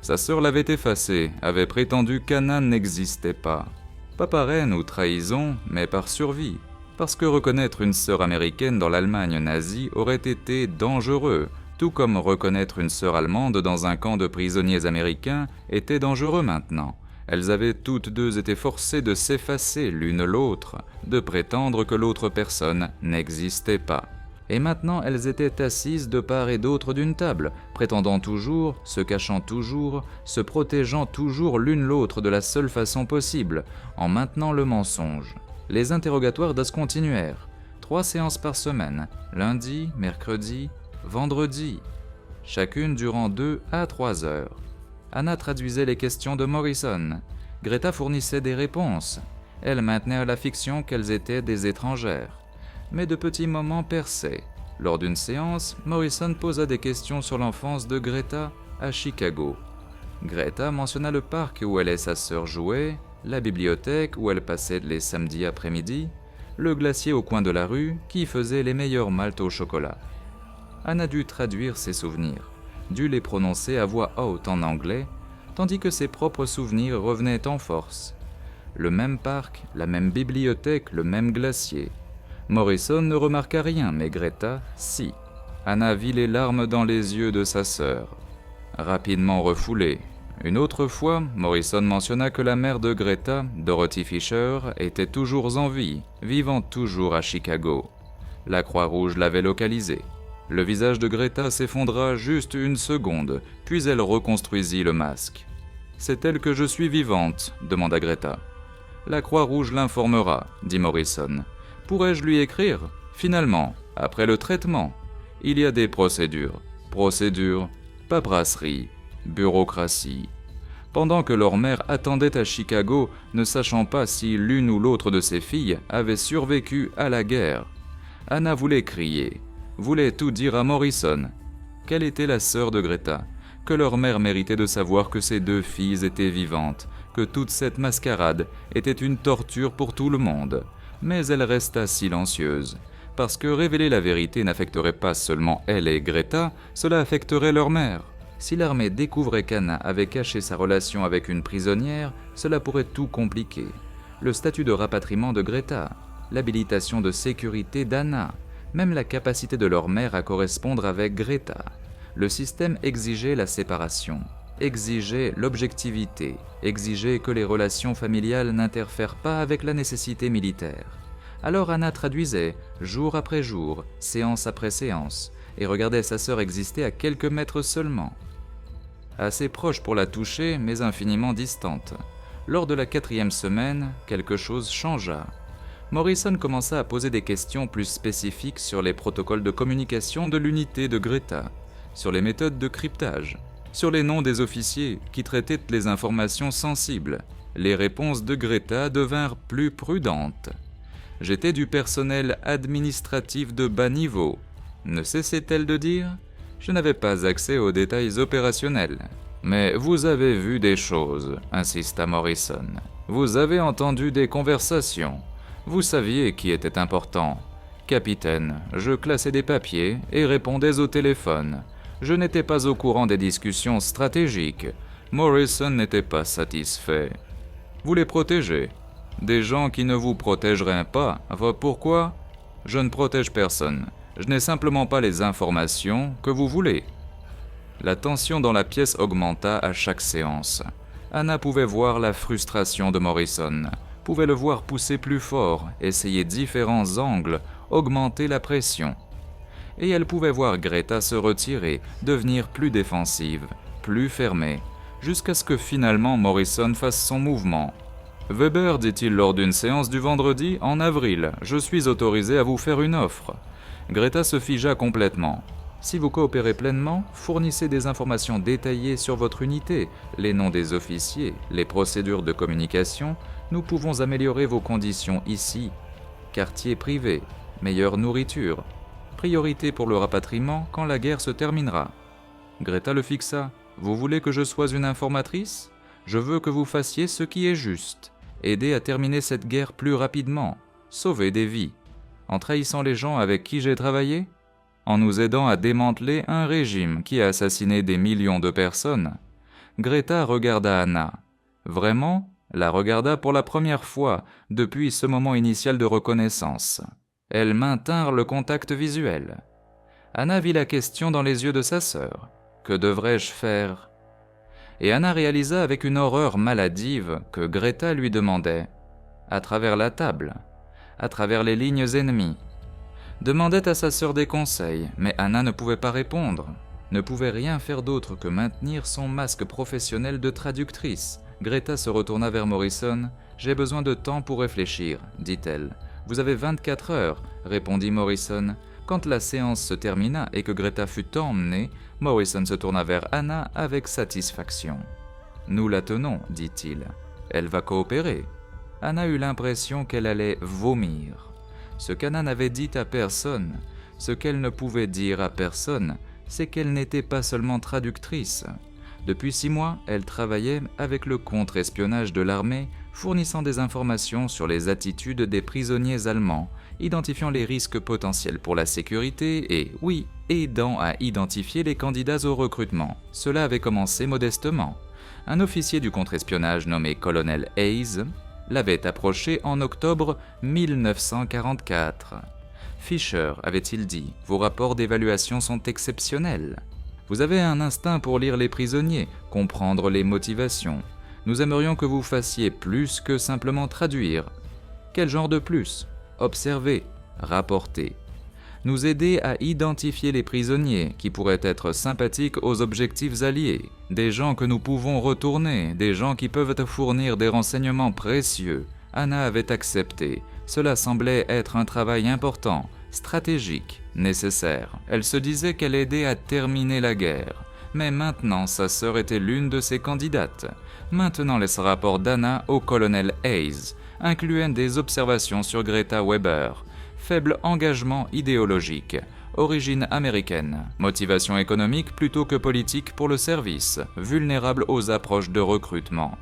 Sa sœur l'avait effacé, avait prétendu qu'Anna n'existait pas. Pas par haine ou trahison, mais par survie. Parce que reconnaître une sœur américaine dans l'Allemagne nazie aurait été dangereux, tout comme reconnaître une sœur allemande dans un camp de prisonniers américains était dangereux maintenant. Elles avaient toutes deux été forcées de s'effacer l'une l'autre, de prétendre que l'autre personne n'existait pas. Et maintenant elles étaient assises de part et d'autre d'une table, prétendant toujours, se cachant toujours, se protégeant toujours l'une l'autre de la seule façon possible, en maintenant le mensonge. Les interrogatoires d'As continuèrent. 3 séances par semaine, lundi, mercredi, vendredi, chacune durant 2 à 3 heures. Anna traduisait les questions de Morrison. Greta fournissait des réponses. Elle maintenait à la fiction qu'elles étaient des étrangères. Mais de petits moments perçaient. Lors d'une séance, Morrison posa des questions sur l'enfance de Greta à Chicago. Greta mentionna le parc où elle et sa sœur jouaient, la bibliothèque où elle passait les samedis après-midi, le glacier au coin de la rue qui faisait les meilleures maltes au chocolat. Anna dut traduire ses souvenirs, dut les prononcer à voix haute en anglais, tandis que ses propres souvenirs revenaient en force. Le même parc, la même bibliothèque, le même glacier. Morrison ne remarqua rien, mais Greta, si. Anna vit les larmes dans les yeux de sa sœur. Rapidement refoulées. Une autre fois, Morrison mentionna que la mère de Greta, Dorothy Fisher, était toujours en vie, vivant toujours à Chicago. La Croix-Rouge l'avait localisée. Le visage de Greta s'effondra juste une seconde, puis elle reconstruisit le masque. « C'est elle que je suis vivante » demanda Greta. « La Croix-Rouge l'informera » dit Morrison. « Pourrais-je lui écrire ? Finalement, après le traitement, il y a des procédures. Procédures, paperasserie, bureaucratie. » Pendant que leur mère attendait à Chicago, ne sachant pas si l'une ou l'autre de ses filles avait survécu à la guerre, Anna voulait crier. Voulait tout dire à Morrison. Qu'elle était la sœur de Greta, que leur mère méritait de savoir que ses 2 filles étaient vivantes, que toute cette mascarade était une torture pour tout le monde. Mais elle resta silencieuse, parce que révéler la vérité n'affecterait pas seulement elle et Greta, cela affecterait leur mère. Si l'armée découvrait qu'Anna avait caché sa relation avec une prisonnière, cela pourrait tout compliquer. Le statut de rapatriement de Greta, l'habilitation de sécurité d'Anna, même la capacité de leur mère à correspondre avec Greta. Le système exigeait la séparation, exigeait l'objectivité, exigeait que les relations familiales n'interfèrent pas avec la nécessité militaire. Alors Anna traduisait, jour après jour, séance après séance, et regardait sa sœur exister à quelques mètres seulement. Assez proche pour la toucher, mais infiniment distante. Lors de la 4e semaine, quelque chose changea. Morrison commença à poser des questions plus spécifiques sur les protocoles de communication de l'unité de Greta, sur les méthodes de cryptage, sur les noms des officiers qui traitaient les informations sensibles. Les réponses de Greta devinrent plus prudentes. « J'étais du personnel administratif de bas niveau », ne cessait-elle de dire. « Je n'avais pas accès aux détails opérationnels. »« Mais vous avez vu des choses », insista Morrison. « Vous avez entendu des conversations. Vous saviez qui était important. Capitaine, je classais des papiers et répondais au téléphone. Je n'étais pas au courant des discussions stratégiques. Morrison n'était pas satisfait. Vous les protégez. Des gens qui ne vous protégeraient pas. Pourquoi ? Je ne protège personne. Je n'ai simplement pas les informations que vous voulez. » La tension dans la pièce augmenta à chaque séance. Anna pouvait voir la frustration de Morrison, pouvait le voir pousser plus fort, essayer différents angles, augmenter la pression. Et elle pouvait voir Greta se retirer, devenir plus défensive, plus fermée, jusqu'à ce que finalement Morrison fasse son mouvement. « Weber, dit-il lors d'une séance du vendredi, en avril, je suis autorisé à vous faire une offre. » Greta se figea complètement. « Si vous coopérez pleinement, fournissez des informations détaillées sur votre unité, les noms des officiers, les procédures de communication, nous pouvons améliorer vos conditions ici. Quartier privé, meilleure nourriture, priorité pour le rapatriement quand la guerre se terminera. » Greta le fixa. « Vous voulez que je sois une informatrice ? Je veux que vous fassiez ce qui est juste. Aider à terminer cette guerre plus rapidement. Sauver des vies. En trahissant les gens avec qui j'ai travaillé ? En nous aidant à démanteler un régime qui a assassiné des millions de personnes. » Greta regarda Anna. Vraiment, la regarda pour la première fois depuis ce moment initial de reconnaissance. Elles maintinrent le contact visuel. Anna vit la question dans les yeux de sa sœur. Que devrais-je faire ? Et Anna réalisa avec une horreur maladive que Greta lui demandait, à travers la table, à travers les lignes ennemies, demandait à sa sœur des conseils, mais Anna ne pouvait pas répondre, ne pouvait rien faire d'autre que maintenir son masque professionnel de traductrice. Greta se retourna vers Morrison. « J'ai besoin de temps pour réfléchir, dit-elle. »« Vous avez 24 heures, répondit Morrison. Quand la séance se termina et que Greta fut emmenée, Morrison se tourna vers Anna avec satisfaction. « Nous la tenons, dit-il. Elle va coopérer. » Anna eut l'impression qu'elle allait vomir. Ce qu'Anna n'avait dit à personne, ce qu'elle ne pouvait dire à personne, c'est qu'elle n'était pas seulement traductrice. Depuis 6 mois, elle travaillait avec le contre-espionnage de l'armée, fournissant des informations sur les attitudes des prisonniers allemands, identifiant les risques potentiels pour la sécurité et, oui, aidant à identifier les candidats au recrutement. Cela avait commencé modestement. Un officier du contre-espionnage nommé colonel Hayes l'avait approché en octobre 1944. « Fisher, avait-il dit, vos rapports d'évaluation sont exceptionnels. Vous avez un instinct pour lire les prisonniers, comprendre les motivations. Nous aimerions que vous fassiez plus que simplement traduire. Quel genre de plus ? Observer, rapporter. Nous aider à identifier les prisonniers qui pourraient être sympathiques aux objectifs alliés, des gens que nous pouvons retourner, des gens qui peuvent fournir des renseignements précieux. » Anna avait accepté. Cela semblait être un travail important, stratégique, nécessaire. Elle se disait qu'elle aidait à terminer la guerre. Mais maintenant, sa sœur était l'une de ses candidates. Maintenant, les rapports d'Anna au colonel Hayes incluaient des observations sur Greta Weber. Faible engagement idéologique, origine américaine, motivation économique plutôt que politique pour le service, vulnérable aux approches de recrutement.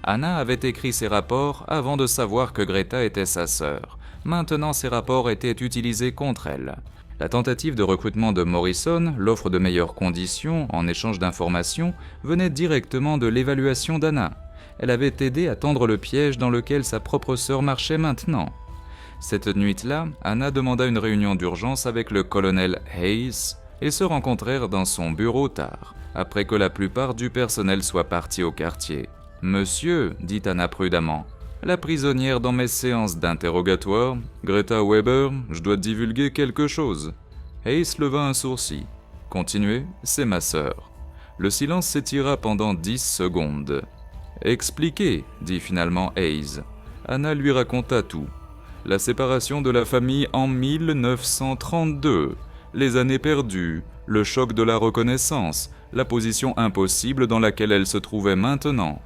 Anna avait écrit ces rapports avant de savoir que Greta était sa sœur. Maintenant, ces rapports étaient utilisés contre elle. La tentative de recrutement de Morrison, l'offre de meilleures conditions en échange d'informations, venait directement de l'évaluation d'Anna. Elle avait aidé à tendre le piège dans lequel sa propre sœur marchait maintenant. Cette nuit-là, Anna demanda une réunion d'urgence avec le colonel Hayes et se rencontrèrent dans son bureau tard, après que la plupart du personnel soit parti au quartier. « Monsieur, dit Anna prudemment, la prisonnière dans mes séances d'interrogatoire, Greta Weber, je dois divulguer quelque chose. » Hayes leva un sourcil. « Continuez, c'est ma sœur. » Le silence s'étira pendant 10 secondes. « Expliquez, dit finalement Hayes. Anna lui raconta tout. La séparation de la famille en 1932, les années perdues, le choc de la reconnaissance, la position impossible dans laquelle elle se trouvait maintenant.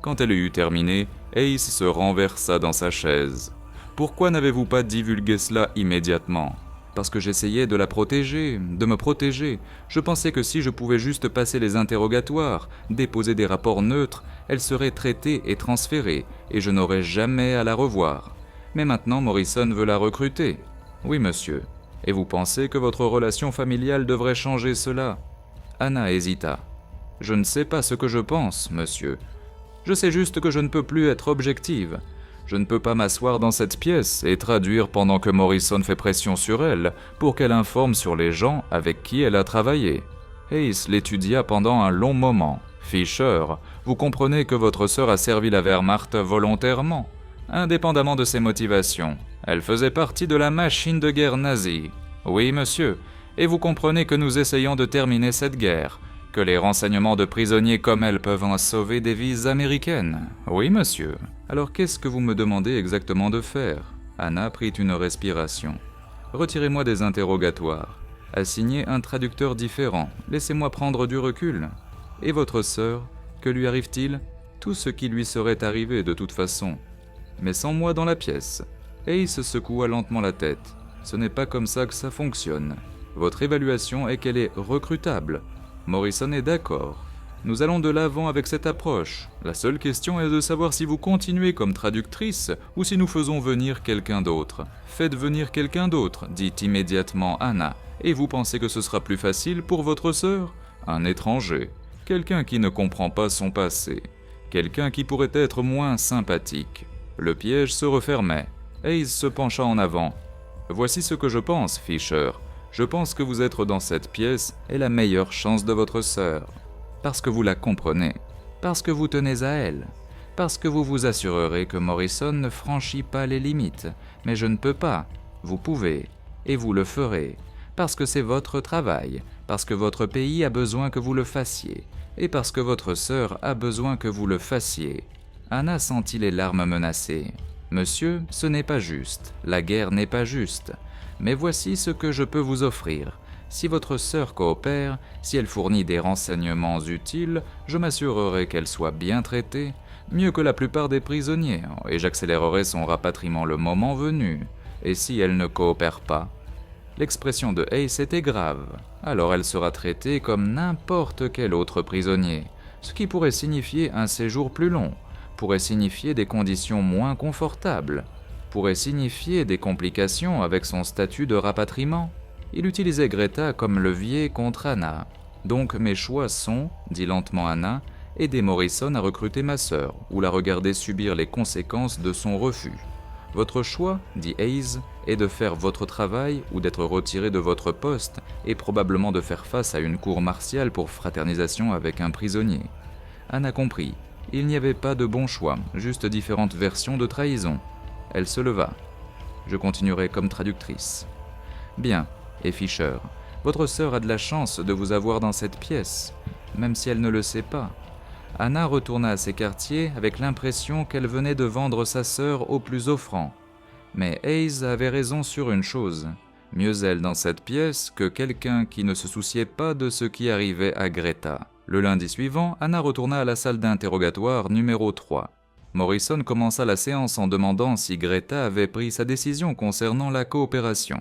Quand elle eut terminé, Hayes se renversa dans sa chaise. « Pourquoi n'avez-vous pas divulgué cela immédiatement ? » « Parce que j'essayais de la protéger, de me protéger. Je pensais que si je pouvais juste passer les interrogatoires, déposer des rapports neutres, elle serait traitée et transférée, et je n'aurais jamais à la revoir. Mais maintenant Morrison veut la recruter. » « Oui, monsieur. Et vous pensez que votre relation familiale devrait changer cela ?» Anna hésita. « Je ne sais pas ce que je pense, monsieur. Je sais juste que je ne peux plus être objective. Je ne peux pas m'asseoir dans cette pièce et traduire pendant que Morrison fait pression sur elle pour qu'elle informe sur les gens avec qui elle a travaillé. » Hayes l'étudia pendant un long moment. « Fisher, vous comprenez que votre sœur a servi la Wehrmacht volontairement, indépendamment de ses motivations. Elle faisait partie de la machine de guerre nazie. Oui, monsieur, et vous comprenez que nous essayons de terminer cette guerre, Que les renseignements de prisonniers comme elle peuvent en sauver des vies américaines. Oui, monsieur. Alors qu'est-ce que vous me demandez exactement de faire? Anna prit une respiration. Retirez-moi des interrogatoires. Assignez un traducteur différent. Laissez-moi prendre du recul. Et votre sœur, que lui arrive-t-il? Tout ce qui lui serait arrivé de toute façon. Mais sans moi dans la pièce. Ace secoua lentement la tête. Ce n'est pas comme ça que ça fonctionne. Votre évaluation est qu'elle est recrutable. Morrison est d'accord. Nous allons de l'avant avec cette approche. La seule question est de savoir si vous continuez comme traductrice ou si nous faisons venir quelqu'un d'autre. Faites venir quelqu'un d'autre, dit immédiatement Anna. Et vous pensez que ce sera plus facile pour votre sœur? Un étranger. Quelqu'un qui ne comprend pas son passé. Quelqu'un qui pourrait être moins sympathique. Le piège se refermait. Hayes se pencha en avant. Voici ce que je pense, Fisher. Je pense que vous être dans cette pièce est la meilleure chance de votre sœur. Parce que vous la comprenez. Parce que vous tenez à elle. Parce que vous vous assurerez que Morrison ne franchit pas les limites. Mais je ne peux pas. Vous pouvez. Et vous le ferez. Parce que c'est votre travail. Parce que votre pays a besoin que vous le fassiez. Et parce que votre sœur a besoin que vous le fassiez. Anna sentit les larmes menacées. Monsieur, ce n'est pas juste. La guerre n'est pas juste. Mais voici ce que je peux vous offrir. Si votre sœur coopère, si elle fournit des renseignements utiles, je m'assurerai qu'elle soit bien traitée, mieux que la plupart des prisonniers, et j'accélérerai son rapatriement le moment venu. Et si elle ne coopère pas? L'expression de Ace était grave, alors elle sera traitée comme n'importe quel autre prisonnier, ce qui pourrait signifier un séjour plus long, pourrait signifier des conditions moins confortables, pourrait signifier des complications avec son statut de rapatriement. Il utilisait Greta comme levier contre Anna. Donc mes choix sont, dit lentement Anna, aider Morrison à recruter ma sœur, ou la regarder subir les conséquences de son refus. Votre choix, dit Hayes, est de faire votre travail ou d'être retiré de votre poste, et probablement de faire face à une cour martiale pour fraternisation avec un prisonnier. Anna comprit. Il n'y avait pas de bon choix, juste différentes versions de trahison. Elle se leva. Je continuerai comme traductrice. Bien, et Fisher, votre sœur a de la chance de vous avoir dans cette pièce, même si elle ne le sait pas. Anna retourna à ses quartiers avec l'impression qu'elle venait de vendre sa sœur au plus offrant. Mais Hayes avait raison sur une chose. Mieux elle dans cette pièce que quelqu'un qui ne se souciait pas de ce qui arrivait à Greta. Le lundi suivant, Anna retourna à la salle d'interrogatoire numéro 3. Morrison commença la séance en demandant si Greta avait pris sa décision concernant la coopération.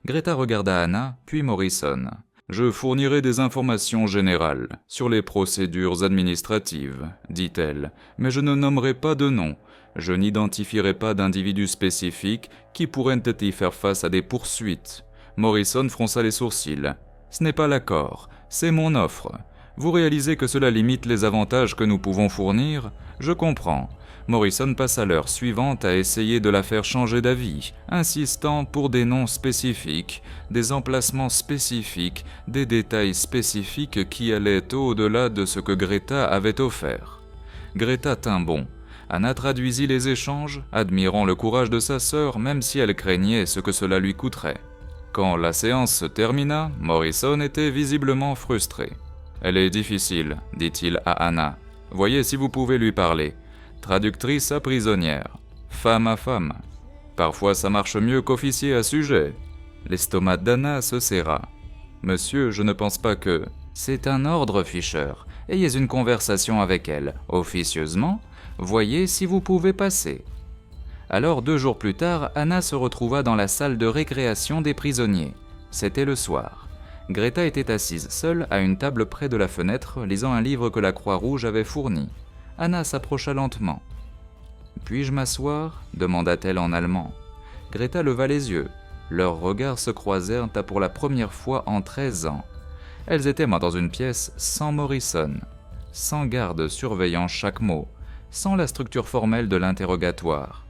Greta regarda Anna, puis Morrison. « Je fournirai des informations générales sur les procédures administratives, dit-elle, mais je ne nommerai pas de nom. Je n'identifierai pas d'individus spécifiques qui pourraient y faire face à des poursuites. » Morrison fronça les sourcils. « Ce n'est pas l'accord, c'est mon offre. Vous réalisez que cela limite les avantages que nous pouvons fournir? Je comprends. » Morrison passa l'heure suivante à essayer de la faire changer d'avis, insistant pour des noms spécifiques, des emplacements spécifiques, des détails spécifiques qui allaient au-delà de ce que Greta avait offert. Greta tint bon. Anna traduisit les échanges, admirant le courage de sa sœur même si elle craignait ce que cela lui coûterait. Quand la séance se termina, Morrison était visiblement frustré. « Elle est difficile, dit-il à Anna. Voyez si vous pouvez lui parler. Traductrice à prisonnière, femme à femme. Parfois ça marche mieux qu'officier à sujet. » L'estomac d'Anna se serra. « Monsieur, je ne pense pas que... » « C'est un ordre, Fisher. Ayez une conversation avec elle, officieusement. Voyez si vous pouvez passer. » Alors 2 jours plus tard, Anna se retrouva dans la salle de récréation des prisonniers. C'était le soir. Greta était assise seule à une table près de la fenêtre, lisant un livre que la Croix-Rouge avait fourni. Anna s'approcha lentement. « Puis-je m'asseoir » demanda-t-elle en allemand. Greta leva les yeux. Leurs regards se croisèrent pour la première fois en 13 ans. Elles étaient dans une pièce sans Morrison, sans garde surveillant chaque mot, sans la structure formelle de l'interrogatoire.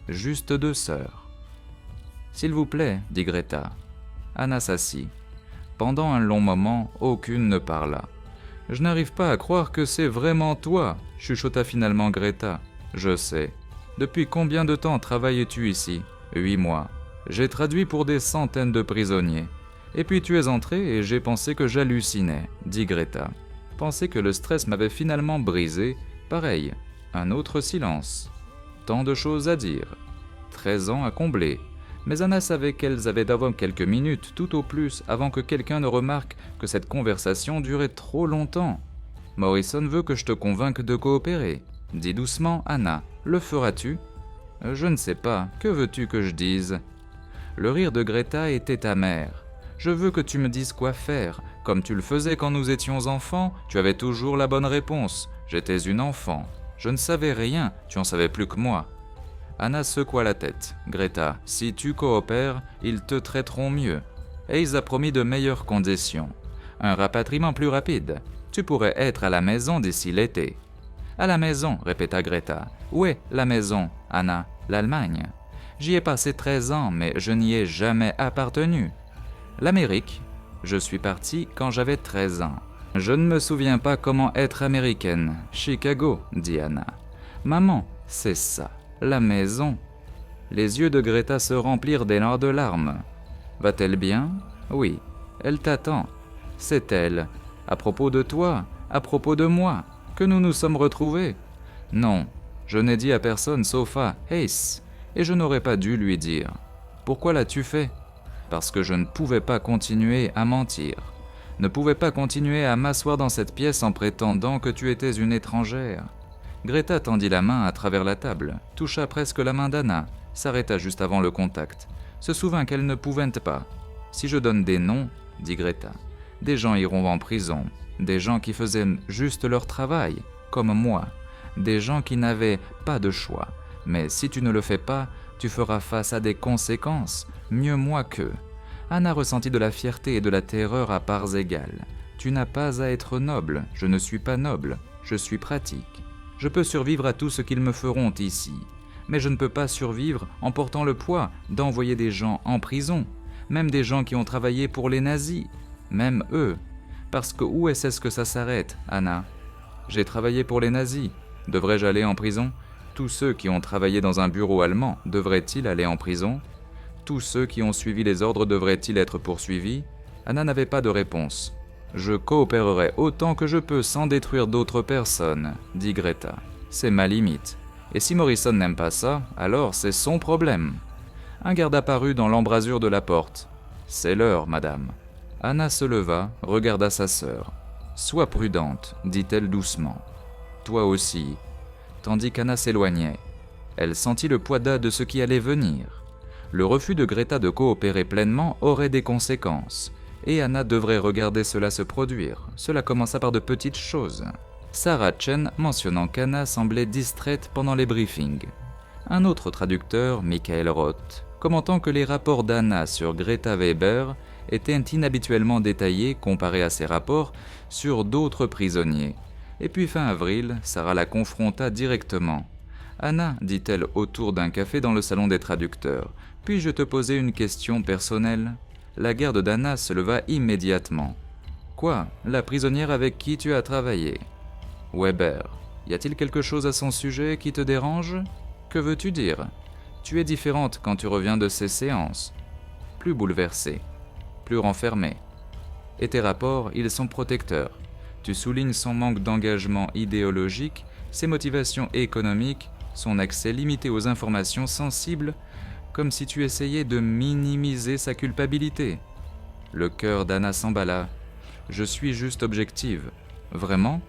Juste 2 sœurs. « S'il vous plaît, dit Greta. » Anna s'assit. Pendant un long moment, aucune ne parla. « Je n'arrive pas à croire que c'est vraiment toi, » chuchota finalement Greta. « Je sais. Depuis combien de temps travailles-tu ici ? » « 8 mois. J'ai traduit pour des centaines de prisonniers. Et puis tu es entré et j'ai pensé que j'hallucinais, dit Greta. Penser que le stress m'avait finalement brisé, pareil, un autre silence. Tant de choses à dire. 13 ans à combler. Mais Anna savait qu'elles avaient d'avant quelques minutes, tout au plus, avant que quelqu'un ne remarque que cette conversation durait trop longtemps. Morrison veut que je te convainque de coopérer. Dis doucement, Anna. Le feras-tu ? Je ne sais pas. Que veux-tu que je dise ? Le rire de Greta était amer. Je veux que tu me dises quoi faire. Comme tu le faisais quand nous étions enfants, tu avais toujours la bonne réponse. J'étais une enfant. Je ne savais rien, tu en savais plus que moi. Anna secoua la tête. Greta, si tu coopères, ils te traiteront mieux. Hayes a promis de meilleures conditions. Un rapatriement plus rapide. Tu pourrais être à la maison d'ici l'été. À la maison, répéta Greta. Où est la maison, Anna ? L'Allemagne. J'y ai passé 13 ans, mais je n'y ai jamais appartenu. L'Amérique. Je suis parti quand j'avais 13 ans. Je ne me souviens pas comment être américaine. Chicago, dit Anna. Maman, c'est ça. La maison. Les yeux de Greta se remplirent d'élan de larmes. Va-t-elle bien ? Oui. Elle t'attend. C'est elle. À propos de toi, à propos de moi, que nous nous sommes retrouvés. Non, je n'ai dit à personne sauf à Hayes, et je n'aurais pas dû lui dire. Pourquoi l'as-tu fait ? Parce que je ne pouvais pas continuer à mentir. Ne pouvais pas continuer à m'asseoir dans cette pièce en prétendant que tu étais une étrangère. Greta tendit la main à travers la table, toucha presque la main d'Anna, s'arrêta juste avant le contact, se souvint qu'elle ne pouvait pas. Si je donne des noms, dit Greta, des gens iront en prison, des gens qui faisaient juste leur travail, comme moi, des gens qui n'avaient pas de choix. Mais si tu ne le fais pas, tu feras face à des conséquences, mieux moi qu'eux. Anna ressentit de la fierté et de la terreur à parts égales. Tu n'as pas à être noble, je ne suis pas noble, je suis pratique. Je peux survivre à tout ce qu'ils me feront ici, mais je ne peux pas survivre en portant le poids d'envoyer des gens en prison, même des gens qui ont travaillé pour les nazis, même eux. Parce que où est-ce que ça s'arrête, Anna ? J'ai travaillé pour les nazis. Devrais-je aller en prison ? Tous ceux qui ont travaillé dans un bureau allemand devraient-ils aller en prison ? Tous ceux qui ont suivi les ordres devraient-ils être poursuivis ? Anna n'avait pas de réponse. Je coopérerai autant que je peux sans détruire d'autres personnes, dit Greta. C'est ma limite. Et si Morrison n'aime pas ça, alors c'est son problème. Un garde apparut dans l'embrasure de la porte. C'est l'heure, madame. Anna se leva, regarda sa sœur. Sois prudente, dit-elle doucement. Toi aussi. Tandis qu'Anna s'éloignait. Elle sentit le poids de ce qui allait venir. Le refus de Greta de coopérer pleinement aurait des conséquences. Et Anna devrait regarder cela se produire. Cela commença par de petites choses. Sarah Chen mentionnant qu'Anna semblait distraite pendant les briefings. Un autre traducteur, Michael Roth, commentant que les rapports d'Anna sur Greta Weber étaient inhabituellement détaillés comparés à ses rapports sur d'autres prisonniers. Et puis fin avril, Sarah la confronta directement. « Anna, dit-elle autour d'un café dans le salon des traducteurs, puis-je te poser une question personnelle ?» La garde d'Anna se leva immédiatement. « Quoi, la prisonnière avec qui tu as travaillé ?»« Weber. Y a-t-il quelque chose à son sujet qui te dérange ? Que veux-tu dire ? Tu es différente quand tu reviens de ces séances. Plus bouleversée, plus renfermée. Et tes rapports, ils sont protecteurs. Tu soulignes son manque d'engagement idéologique, ses motivations économiques, son accès limité aux informations sensibles, comme si tu essayais de minimiser sa culpabilité. » Le cœur d'Anna s'emballa. « Je suis juste objective. » « Vraiment ?»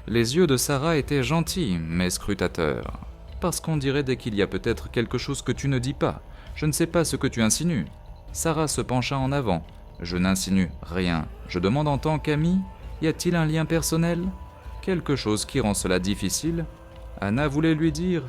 Les yeux de Sarah étaient gentils, mais scrutateurs. « Parce qu'on dirait dès qu'il y a peut-être quelque chose que tu ne dis pas. Je ne sais pas ce que tu insinues. » Sarah se pencha en avant. « Je n'insinue rien. Je demande en tant qu'amie, y a-t-il un lien personnel ? Quelque chose qui rend cela difficile ?» Anna voulait lui dire,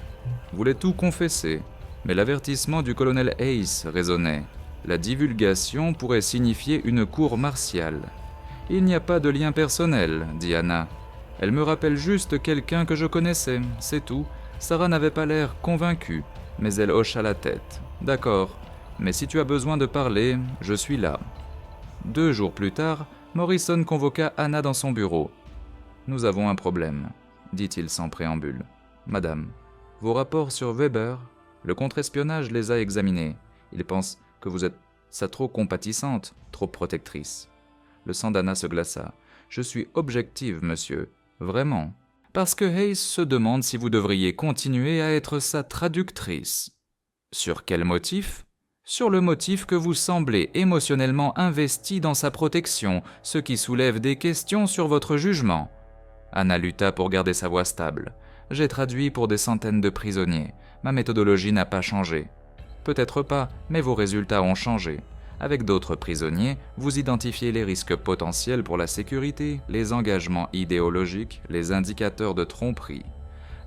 voulait tout confesser. Mais l'avertissement du colonel Hayes résonnait. La divulgation pourrait signifier une cour martiale. « Il n'y a pas de lien personnel, » dit Anna. « Elle me rappelle juste quelqu'un que je connaissais, c'est tout. » Sarah n'avait pas l'air convaincue, mais elle hocha la tête. « D'accord, mais si tu as besoin de parler, je suis là. » 2 jours plus tard, Morrison convoqua Anna dans son bureau. « Nous avons un problème, » dit-il sans préambule. « Madame, vos rapports sur Weber, le contre-espionnage les a examinés. Il pense que vous êtes trop compatissante, trop protectrice. » Le sang d'Anna se glaça. Je suis objective, monsieur. Vraiment. Parce que Hayes se demande si vous devriez continuer à être sa traductrice. Sur quel motif ? Sur le motif que vous semblez émotionnellement investi dans sa protection, ce qui soulève des questions sur votre jugement. Anna lutta pour garder sa voix stable. J'ai traduit pour des centaines de prisonniers. Ma méthodologie n'a pas changé. Peut-être pas, mais vos résultats ont changé. Avec d'autres prisonniers, vous identifiez les risques potentiels pour la sécurité, les engagements idéologiques, les indicateurs de tromperie.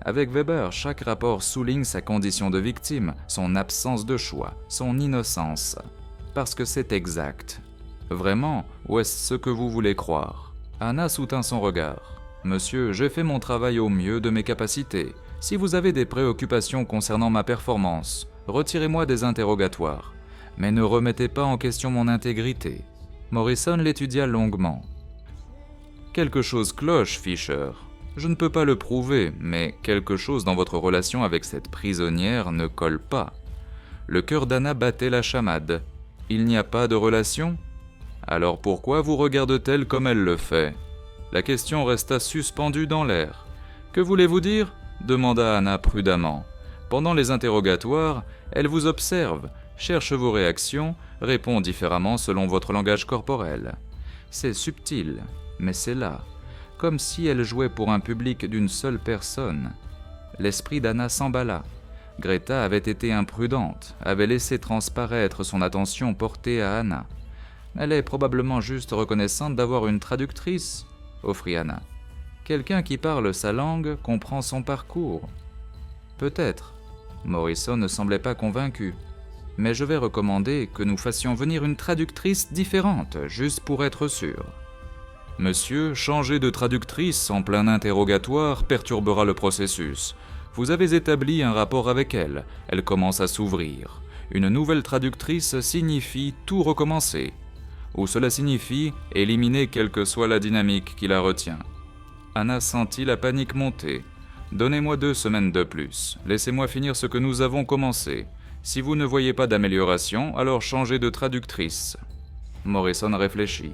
Avec Weber, chaque rapport souligne sa condition de victime, son absence de choix, son innocence. Parce que c'est exact. Vraiment, ou est-ce ce que vous voulez croire ? Anna soutint son regard. « Monsieur, j'ai fait mon travail au mieux de mes capacités. Si vous avez des préoccupations concernant ma performance, retirez-moi des interrogatoires. Mais ne remettez pas en question mon intégrité. » Morrison l'étudia longuement. « Quelque chose cloche, Fisher. Je ne peux pas le prouver, mais quelque chose dans votre relation avec cette prisonnière ne colle pas. » Le cœur d'Anna battait la chamade. « Il n'y a pas de relation ? Alors pourquoi vous regarde-t-elle comme elle le fait ?» La question resta suspendue dans l'air. « Que voulez-vous dire ?» demanda Anna prudemment. « Pendant les interrogatoires, elle vous observe, cherche vos réactions, répond différemment selon votre langage corporel. C'est subtil, mais c'est là, comme si elle jouait pour un public d'une seule personne. » L'esprit d'Anna s'emballa. Greta avait été imprudente, avait laissé transparaître son attention portée à Anna. « Elle est probablement juste reconnaissante d'avoir une traductrice, » offrit Anna. « Quelqu'un qui parle sa langue comprend son parcours. » Peut-être. Morrison ne semblait pas convaincu. « Mais je vais recommander que nous fassions venir une traductrice différente, juste pour être sûr. » « Monsieur, changer de traductrice en plein interrogatoire perturbera le processus. Vous avez établi un rapport avec elle, elle commence à s'ouvrir. Une nouvelle traductrice signifie tout recommencer. Ou cela signifie éliminer quelle que soit la dynamique qui la retient. » Anna sentit la panique monter. « Donnez-moi 2 semaines de plus. Laissez-moi finir ce que nous avons commencé. Si vous ne voyez pas d'amélioration, alors changez de traductrice. » Morrison réfléchit.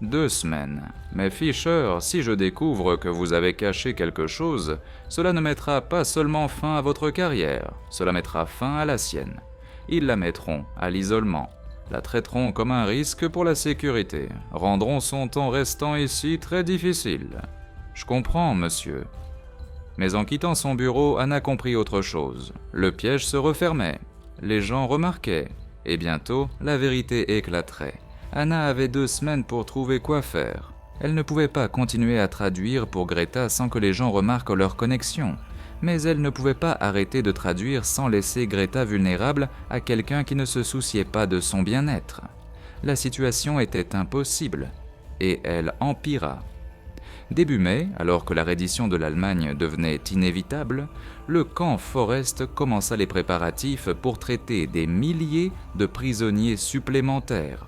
2 semaines. Mais Fisher, si je découvre que vous avez caché quelque chose, cela ne mettra pas seulement fin à votre carrière, cela mettra fin à la sienne. Ils la mettront à l'isolement, la traiteront comme un risque pour la sécurité, rendront son temps restant ici très difficile. Je comprends, monsieur. Mais en quittant son bureau, Anna comprit autre chose. Le piège se refermait. Les gens remarquaient. Et bientôt, la vérité éclaterait. Anna avait 2 semaines pour trouver quoi faire. Elle ne pouvait pas continuer à traduire pour Greta sans que les gens remarquent leur connexion. Mais elle ne pouvait pas arrêter de traduire sans laisser Greta vulnérable à quelqu'un qui ne se souciait pas de son bien-être. La situation était impossible. Et elle empira. Début mai, alors que la reddition de l'Allemagne devenait inévitable, le camp Forrest commença les préparatifs pour traiter des milliers de prisonniers supplémentaires.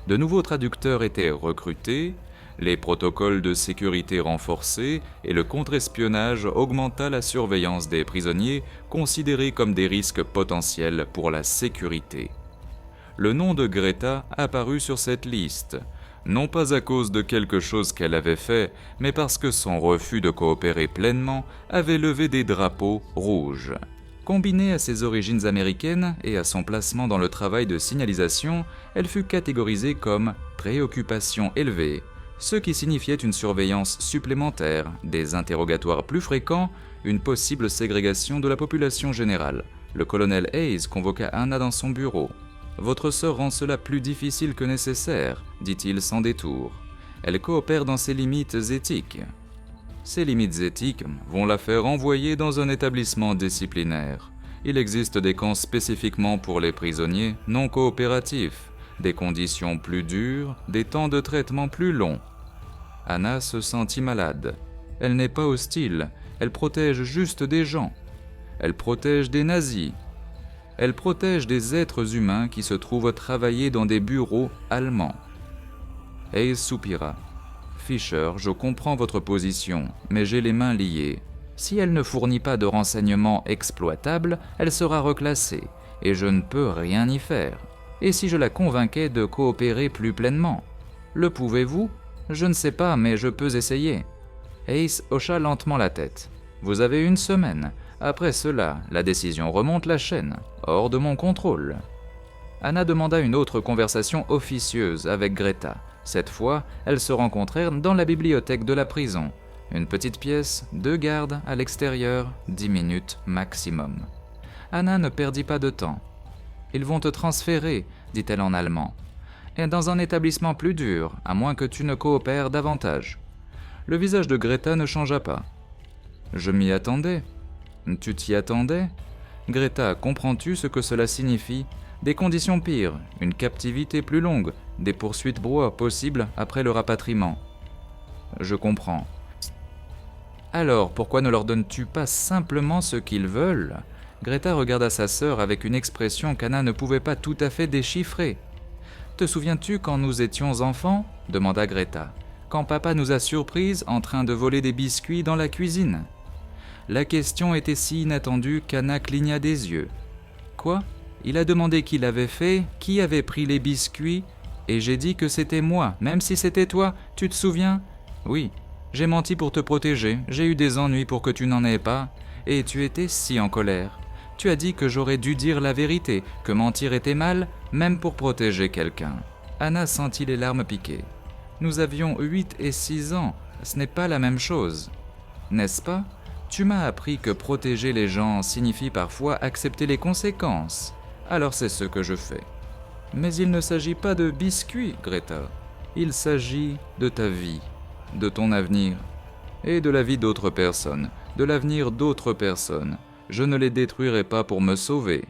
De nouveaux traducteurs étaient recrutés, les protocoles de sécurité renforcés et le contre-espionnage augmenta la surveillance des prisonniers considérés comme des risques potentiels pour la sécurité. Le nom de Greta apparut sur cette liste, non pas à cause de quelque chose qu'elle avait fait, mais parce que son refus de coopérer pleinement avait levé des drapeaux rouges. Combinée à ses origines américaines et à son placement dans le travail de signalisation, elle fut catégorisée comme « préoccupation élevée », ce qui signifiait une surveillance supplémentaire, des interrogatoires plus fréquents, une possible ségrégation de la population générale. Le colonel Hayes convoqua Anna dans son bureau. « Votre sœur rend cela plus difficile que nécessaire », dit-il sans détour. « Elle coopère dans ses limites éthiques. » Ces limites éthiques vont la faire envoyer dans un établissement disciplinaire. Il existe des camps spécifiquement pour les prisonniers non coopératifs, des conditions plus dures, des temps de traitement plus longs. Anna se sentit malade. Elle n'est pas hostile, elle protège juste des gens. Elle protège des nazis. Elle protège des êtres humains qui se trouvent travailler dans des bureaux allemands. Hayes soupira. Fisher, je comprends votre position, mais j'ai les mains liées. Si elle ne fournit pas de renseignements exploitables, elle sera reclassée, et je ne peux rien y faire. Et si je la convainquais de coopérer plus pleinement, le pouvez-vous ? Je ne sais pas, mais je peux essayer. Ace hocha lentement la tête. Vous avez 1 semaine. Après cela, la décision remonte la chaîne, hors de mon contrôle. Anna demanda une autre conversation officieuse avec Greta. Cette fois, elles se rencontrèrent dans la bibliothèque de la prison. Une petite pièce, 2 gardes à l'extérieur, 10 minutes maximum. Anna ne perdit pas de temps. « Ils vont te transférer », dit-elle en allemand. « Et dans un établissement plus dur, à moins que tu ne coopères davantage. » Le visage de Greta ne changea pas. « Je m'y attendais. »« Tu t'y attendais ? Greta, comprends-tu ce que cela signifie ? Des conditions pires, une captivité plus longue, des poursuites brouhaha possibles après le rapatriement. » « Je comprends. »« Alors, pourquoi ne leur donnes-tu pas simplement ce qu'ils veulent ?» Greta regarda sa sœur avec une expression qu'Anna ne pouvait pas tout à fait déchiffrer. « Te souviens-tu quand nous étions enfants ?» demanda Greta. « Quand papa nous a surprises en train de voler des biscuits dans la cuisine ?» La question était si inattendue qu'Anna cligna des yeux. « Quoi ? Il a demandé qui l'avait fait, qui avait pris les biscuits, et j'ai dit que c'était moi, même si c'était toi, tu te souviens ? Oui, j'ai menti pour te protéger, j'ai eu des ennuis pour que tu n'en aies pas, et tu étais si en colère. Tu as dit que j'aurais dû dire la vérité, que mentir était mal, même pour protéger quelqu'un. » Anna sentit les larmes piquer. « Nous avions 8 et 6 ans, ce n'est pas la même chose. N'est-ce pas ? Tu m'as appris que protéger les gens signifie parfois accepter les conséquences. Alors c'est ce que je fais. Mais il ne s'agit pas de biscuits, Greta. Il s'agit de ta vie, de ton avenir, et de la vie d'autres personnes, de l'avenir d'autres personnes. Je ne les détruirai pas pour me sauver. »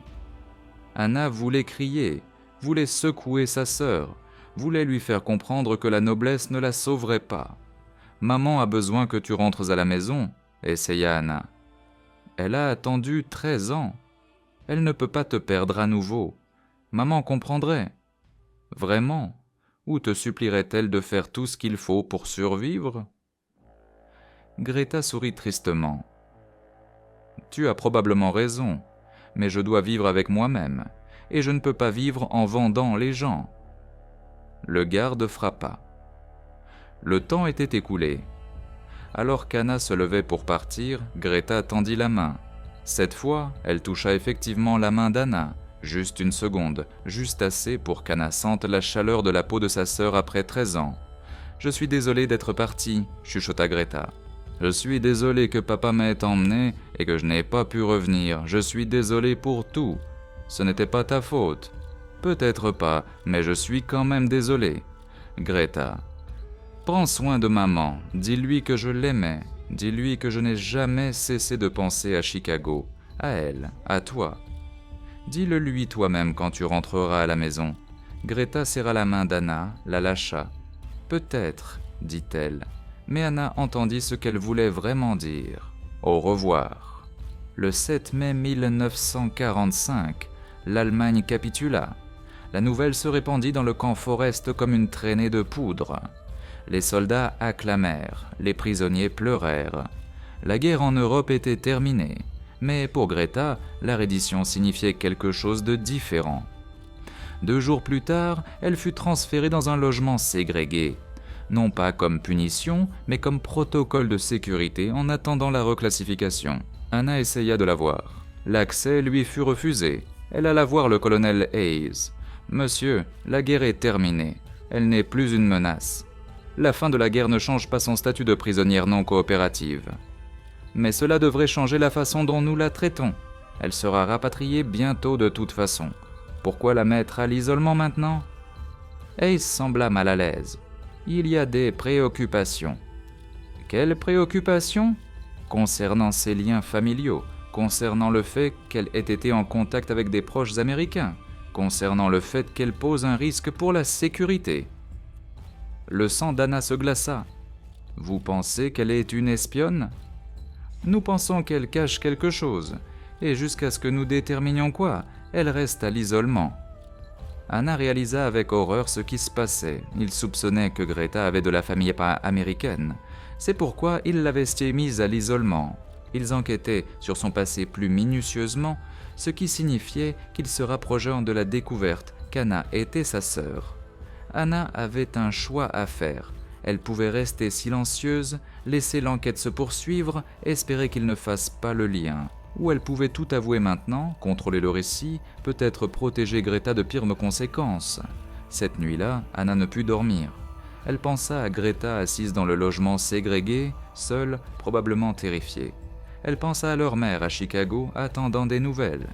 Anna voulait crier, voulait secouer sa sœur, voulait lui faire comprendre que la noblesse ne la sauverait pas. « Maman a besoin que tu rentres à la maison, » essaya Anna. « Elle a attendu 13 ans. Elle ne peut pas te perdre à nouveau. Maman comprendrait. » « Vraiment ? Ou te supplierait-elle de faire tout ce qu'il faut pour survivre ?» Greta sourit tristement. « Tu as probablement raison, mais je dois vivre avec moi-même, et je ne peux pas vivre en vendant les gens. » Le garde frappa. Le temps était écoulé. Alors qu'Anna se levait pour partir, Greta tendit la main. Cette fois, elle toucha effectivement la main d'Anna, juste 1 seconde, juste assez pour qu'Anna sente la chaleur de la peau de sa sœur après 13 ans. « Je suis désolé d'être partie, » chuchota Greta. « Je suis désolé que papa m'ait emmené et que je n'ai pas pu revenir. Je suis désolé pour tout. Ce n'était pas ta faute. Peut-être pas, mais je suis quand même désolé. Greta, prends soin de maman. Dis-lui que je l'aimais. Dis-lui que je n'ai jamais cessé de penser à Chicago, à elle, à toi. Dis-le lui toi-même quand tu rentreras à la maison. » Greta serra la main d'Anna, la lâcha. « Peut-être, » dit-elle. Mais Anna entendit ce qu'elle voulait vraiment dire. Au revoir. Le 7 mai 1945, l'Allemagne capitula. La nouvelle se répandit dans le camp Forrest comme une traînée de poudre. Les soldats acclamèrent, les prisonniers pleurèrent. La guerre en Europe était terminée, mais pour Greta, la reddition signifiait quelque chose de différent. 2 jours plus tard, elle fut transférée dans un logement ségrégué, non pas comme punition, mais comme protocole de sécurité en attendant la reclassification. Anna essaya de la voir. L'accès lui fut refusé. Elle alla voir le colonel Hayes. « Monsieur, la guerre est terminée. Elle n'est plus une menace. La fin de la guerre ne change pas son statut de prisonnière non coopérative. Mais cela devrait changer la façon dont nous la traitons. Elle sera rapatriée bientôt de toute façon. Pourquoi la mettre à l'isolement maintenant ?» Hayes sembla mal à l'aise. « Il y a des préoccupations. » « Quelles préoccupations ? » Concernant ses liens familiaux, concernant le fait qu'elle ait été en contact avec des proches américains, concernant le fait qu'elle pose un risque pour la sécurité. Le sang d'Anna se glaça. « Vous pensez qu'elle est une espionne ? » « Nous pensons qu'elle cache quelque chose, et jusqu'à ce que nous déterminions quoi, elle reste à l'isolement. » Anna réalisa avec horreur ce qui se passait. Il soupçonnait que Greta avait de la famille américaine. C'est pourquoi il l'avait mise à l'isolement. Ils enquêtaient sur son passé plus minutieusement, ce qui signifiait qu'ils se rapprochaient de la découverte qu'Anna était sa sœur. Anna avait un choix à faire. Elle pouvait rester silencieuse, laisser l'enquête se poursuivre, espérer qu'il ne fasse pas le lien. Ou elle pouvait tout avouer maintenant, contrôler le récit, peut-être protéger Greta de pires conséquences. Cette nuit-là, Anna ne put dormir. Elle pensa à Greta assise dans le logement ségrégué, seule, probablement terrifiée. Elle pensa à leur mère à Chicago, attendant des nouvelles.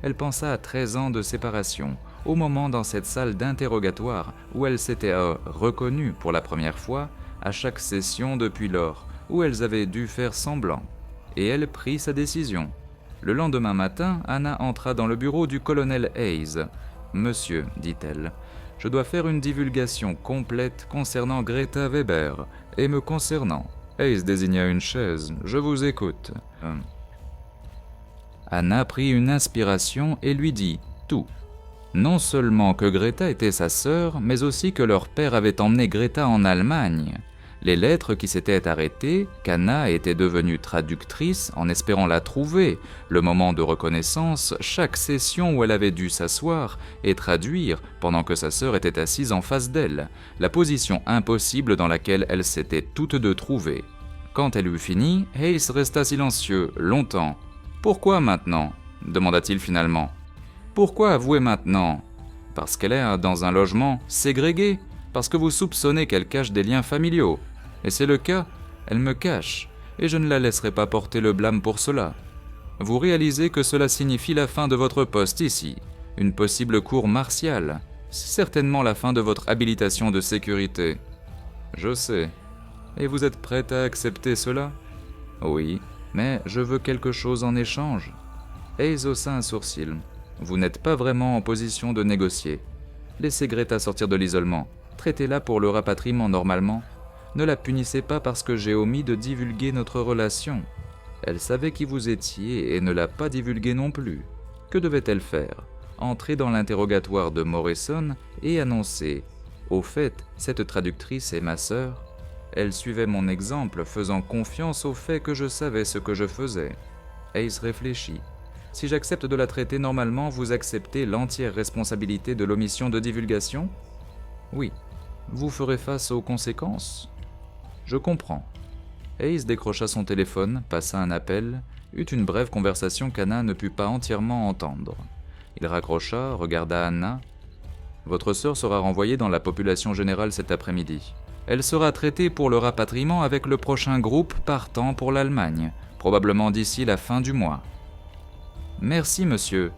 Elle pensa à 13 ans de séparation, au moment dans cette salle d'interrogatoire où elle s'était reconnue pour la première fois, à chaque session depuis lors, où elles avaient dû faire semblant. Et elle prit sa décision. Le lendemain matin, Anna entra dans le bureau du colonel Hayes. « Monsieur, dit-elle, je dois faire une divulgation complète concernant Greta Weber et me concernant. » Hayes désigna une chaise. « Je vous écoute. » Anna prit une inspiration et lui dit tout. Non seulement que Greta était sa sœur, mais aussi que leur père avait emmené Greta en Allemagne. Les lettres qui s'étaient arrêtées, qu'Anna était devenue traductrice en espérant la trouver, le moment de reconnaissance, chaque session où elle avait dû s'asseoir et traduire pendant que sa sœur était assise en face d'elle, la position impossible dans laquelle elles s'étaient toutes deux trouvées. Quand elle eut fini, Hayes resta silencieux, longtemps. « Pourquoi maintenant » demanda-t-il finalement. « Pourquoi avouer maintenant » Parce qu'elle est dans un logement ségrégué, parce que vous soupçonnez qu'elle cache des liens familiaux. Et c'est le cas, elle me cache, et je ne la laisserai pas porter le blâme pour cela. Vous réalisez que cela signifie la fin de votre poste ici, une possible cour martiale, certainement la fin de votre habilitation de sécurité. Je sais. Et vous êtes prête à accepter cela ? Oui, mais je veux quelque chose en échange. Hayes haussa un sourcil. Vous n'êtes pas vraiment en position de négocier. Laissez Greta sortir de l'isolement. Traitez-la pour le rapatriement normalement. Ne la punissez pas parce que j'ai omis de divulguer notre relation. Elle savait qui vous étiez et ne l'a pas divulgué non plus. Que devait-elle faire ? Entrer dans l'interrogatoire de Morrison et annoncer « Au fait, cette traductrice est ma sœur ». Elle suivait mon exemple, faisant confiance au fait que je savais ce que je faisais. Hayes réfléchit. « Si j'accepte de la traiter normalement, vous acceptez l'entière responsabilité de l'omission de divulgation ? » Oui. Vous ferez face aux conséquences ? Je comprends. Hayes décrocha son téléphone, passa un appel, eut une brève conversation qu'Anna ne put pas entièrement entendre. Il raccrocha, regarda Anna. « Votre sœur sera renvoyée dans la population générale cet après-midi. Elle sera traitée pour le rapatriement avec le prochain groupe partant pour l'Allemagne, probablement d'ici la fin du mois. » Merci, monsieur.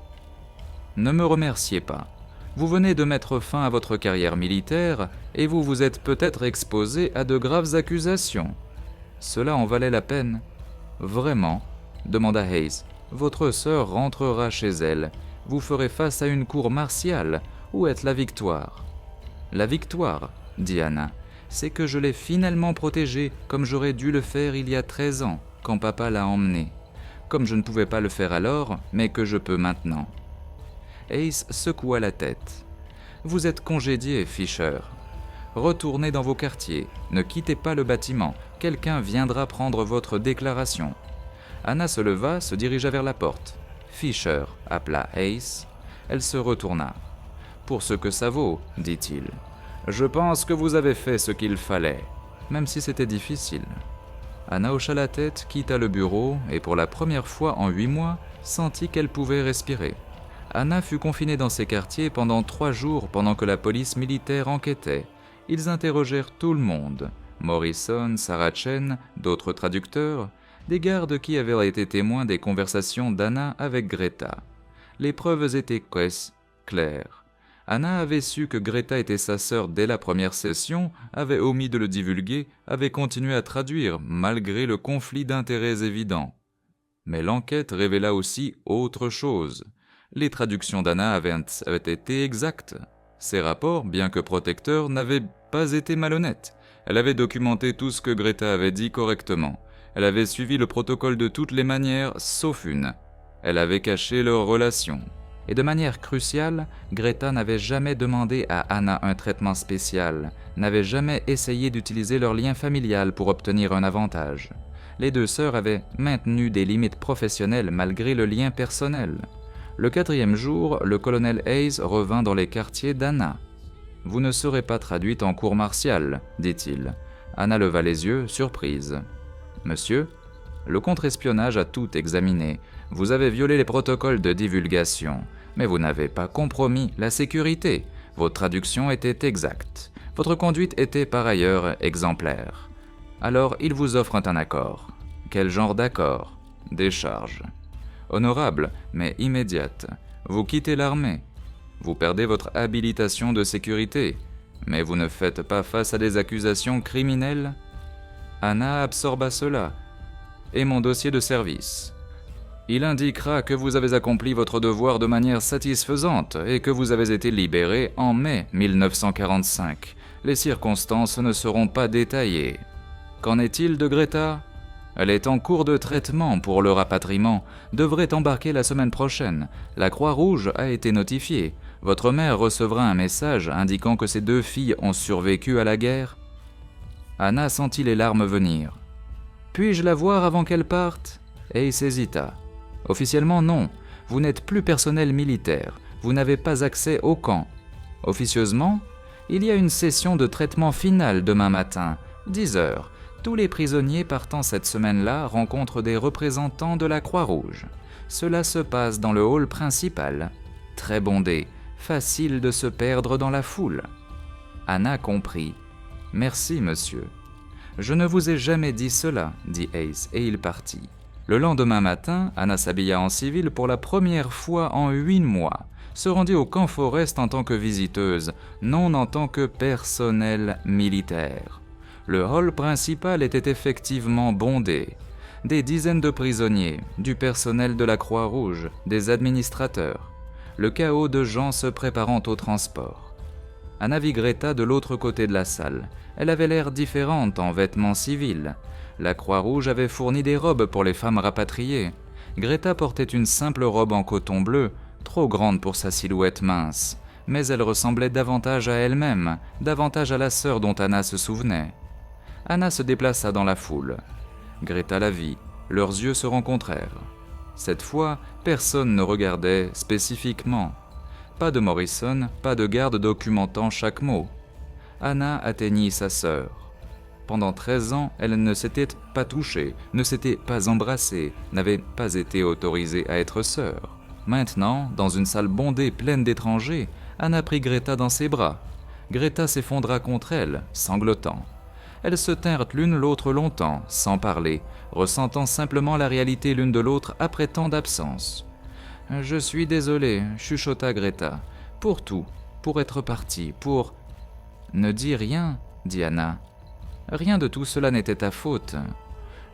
Ne me remerciez pas. Vous venez de mettre fin à votre carrière militaire et vous vous êtes peut-être exposé à de graves accusations. Cela en valait la peine. Vraiment ? Demanda Hayes. Votre sœur rentrera chez elle. Vous ferez face à une cour martiale. Où est la victoire ? La victoire, dit Anna, c'est que je l'ai finalement protégée comme j'aurais dû le faire il y a 13 ans, quand papa l'a emmenée. Comme je ne pouvais pas le faire alors, mais que je peux maintenant. Hayes secoua la tête. « Vous êtes congédié, Fisher. Retournez dans vos quartiers, ne quittez pas le bâtiment, quelqu'un viendra prendre votre déclaration. » Anna se leva, se dirigea vers la porte. « Fisher » appela Hayes. Elle se retourna. « Pour ce que ça vaut, dit-il. Je pense que vous avez fait ce qu'il fallait, même si c'était difficile. » Anna hocha la tête, quitta le bureau et pour la première fois en 8 mois, sentit qu'elle pouvait respirer. Anna fut confinée dans ses quartiers pendant 3 jours pendant que la police militaire enquêtait. Ils interrogèrent tout le monde. Morrison, Sarah Chen, d'autres traducteurs, des gardes qui avaient été témoins des conversations d'Anna avec Greta. Les preuves étaient claires. Anna avait su que Greta était sa sœur dès la première session, avait omis de le divulguer, avait continué à traduire malgré le conflit d'intérêts évident. Mais l'enquête révéla aussi autre chose. Les traductions d'Anna avaient été exactes. Ses rapports, bien que protecteurs, n'avaient pas été malhonnêtes. Elle avait documenté tout ce que Greta avait dit correctement. Elle avait suivi le protocole de toutes les manières, sauf une. Elle avait caché leur relation. Et de manière cruciale, Greta n'avait jamais demandé à Anna un traitement spécial, n'avait jamais essayé d'utiliser leur lien familial pour obtenir un avantage. Les 2 sœurs avaient maintenu des limites professionnelles malgré le lien personnel. Le 4e jour, le colonel Hayes revint dans les quartiers d'Anna. « Vous ne serez pas traduite en cour martiale, dit-il. Anna leva les yeux, surprise. « Monsieur, le contre-espionnage a tout examiné. Vous avez violé les protocoles de divulgation, mais vous n'avez pas compromis la sécurité. Votre traduction était exacte. Votre conduite était par ailleurs exemplaire. Alors, il vous offre un accord. Quel genre d'accord? Décharge. Honorable, mais immédiate. Vous quittez l'armée. Vous perdez votre habilitation de sécurité, mais vous ne faites pas face à des accusations criminelles. Anna absorba cela. Et mon dossier de service. Il indiquera que vous avez accompli votre devoir de manière satisfaisante et que vous avez été libéré en mai 1945. Les circonstances ne seront pas détaillées. Qu'en est-il de Greta? Elle est en cours de traitement pour le rapatriement, devrait embarquer la semaine prochaine. La Croix-Rouge a été notifiée. Votre mère recevra un message indiquant que ses 2 filles ont survécu à la guerre. Anna sentit les larmes venir. Puis-je la voir avant qu'elle parte? Ace hésita. Officiellement non, vous n'êtes plus personnel militaire, vous n'avez pas accès au camp. Officieusement, il y a une session de traitement finale demain matin, 10 heures. Tous les prisonniers partant cette semaine-là rencontrent des représentants de la Croix-Rouge. Cela se passe dans le hall principal. Très bondé, facile de se perdre dans la foule. Anna comprit. « Merci, monsieur. »« Je ne vous ai jamais dit cela, » dit Ace, et il partit. Le lendemain matin, Anna s'habilla en civil pour la première fois en 8 mois, se rendit au camp Forrest en tant que visiteuse, non en tant que personnel militaire. Le hall principal était effectivement bondé. Des dizaines de prisonniers, du personnel de la Croix-Rouge, des administrateurs. Le chaos de gens se préparant au transport. Anna vit Greta de l'autre côté de la salle. Elle avait l'air différente en vêtements civils. La Croix-Rouge avait fourni des robes pour les femmes rapatriées. Greta portait une simple robe en coton bleu, trop grande pour sa silhouette mince, mais elle ressemblait davantage à elle-même, davantage à la sœur dont Anna se souvenait. Anna se déplaça dans la foule. Greta la vit, leurs yeux se rencontrèrent. Cette fois, personne ne regardait spécifiquement. Pas de Morrison, pas de garde documentant chaque mot. Anna atteignit sa sœur. Pendant 13 ans, elle ne s'était pas touchée, ne s'était pas embrassée, n'avait pas été autorisée à être sœur. Maintenant, dans une salle bondée pleine d'étrangers, Anna prit Greta dans ses bras. Greta s'effondra contre elle, sanglotant. Elles se tinrent l'une l'autre longtemps, sans parler, ressentant simplement la réalité l'une de l'autre après tant d'absence. « Je suis désolée, » chuchota Greta. « Pour tout, pour être partie, pour... » « Ne dis rien, » dit Anna. « Rien de tout cela n'était ta faute.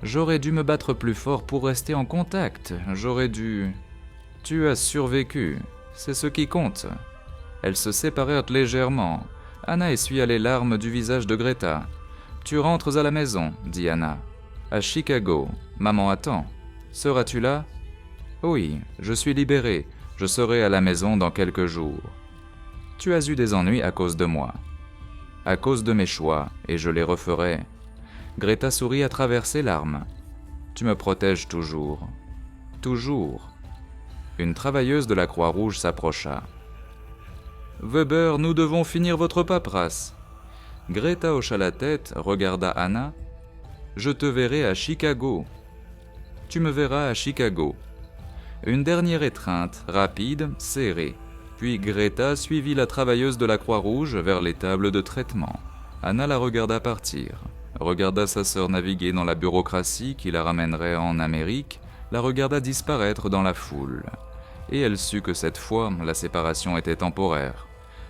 J'aurais dû me battre plus fort pour rester en contact. J'aurais dû... Tu as survécu, c'est ce qui compte. » Elles se séparèrent légèrement. Anna essuya les larmes du visage de Greta. « Tu rentres à la maison, » dit Anna. « À Chicago. Maman attend. Seras-tu là ?»« Oui, je suis libérée. Je serai à la maison dans quelques jours. »« Tu as eu des ennuis à cause de moi. » « À cause de mes choix, et je les referai. » Greta sourit à travers ses larmes. « Tu me protèges toujours. Toujours. » Une travailleuse de la Croix-Rouge s'approcha. « Weber, nous devons finir votre paperasse. » Greta hocha la tête, regarda Anna. « Je te verrai à Chicago. »« Tu me verras à Chicago. » Une dernière étreinte, rapide, serrée. Puis Greta suivit la travailleuse de la Croix-Rouge vers les tables de traitement. Anna la regarda partir, regarda sa sœur naviguer dans la bureaucratie qui la ramènerait en Amérique, la regarda disparaître dans la foule. Et elle sut que cette fois, la séparation était temporaire.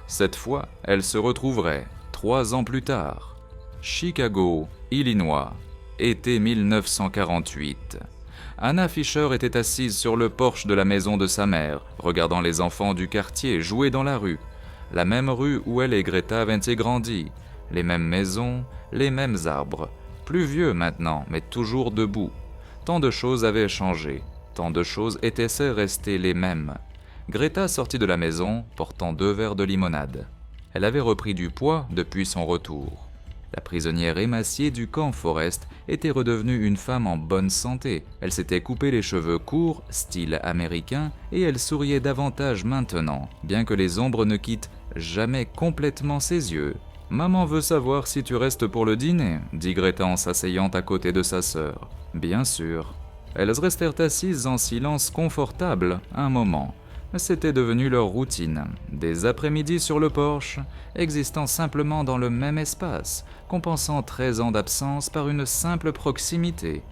Cette fois, elle se retrouverait, 3 ans plus tard. Chicago, Illinois, été 1948. Anna Fisher était assise sur le porche de la maison de sa mère, regardant les enfants du quartier jouer dans la rue. La même rue où elle et Greta avaient grandi. Les mêmes maisons, les mêmes arbres. Plus vieux maintenant, mais toujours debout. Tant de choses avaient changé. Tant de choses étaient restées les mêmes. Greta sortit de la maison, portant 2 verres de limonade. Elle avait repris du poids depuis son retour. La prisonnière émaciée du camp Forrest était redevenue une femme en bonne santé. Elle s'était coupé les cheveux courts, style américain, et elle souriait davantage maintenant, bien que les ombres ne quittent jamais complètement ses yeux. Maman veut savoir si tu restes pour le dîner, dit Greta en s'asseyant à côté de sa sœur. Bien sûr. Elles restèrent assises en silence confortable un moment. C'était devenu leur routine, des après-midi sur le porche, existant simplement dans le même espace, compensant 13 ans d'absence par une simple proximité.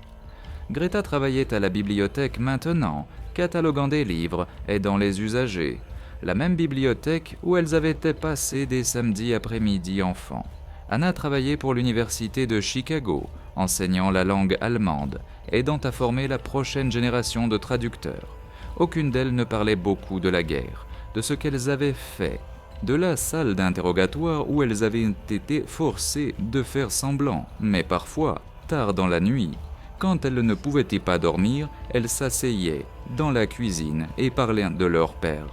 Greta travaillait à la bibliothèque maintenant, cataloguant des livres, aidant les usagers. La même bibliothèque où elles avaient passé des samedis après-midi enfants. Anna travaillait pour l'université de Chicago, enseignant la langue allemande, aidant à former la prochaine génération de traducteurs. Aucune d'elles ne parlait beaucoup de la guerre, de ce qu'elles avaient fait, de la salle d'interrogatoire où elles avaient été forcées de faire semblant, mais parfois, tard dans la nuit, quand elles ne pouvaient pas dormir, elles s'asseyaient dans la cuisine et parlaient de leur père,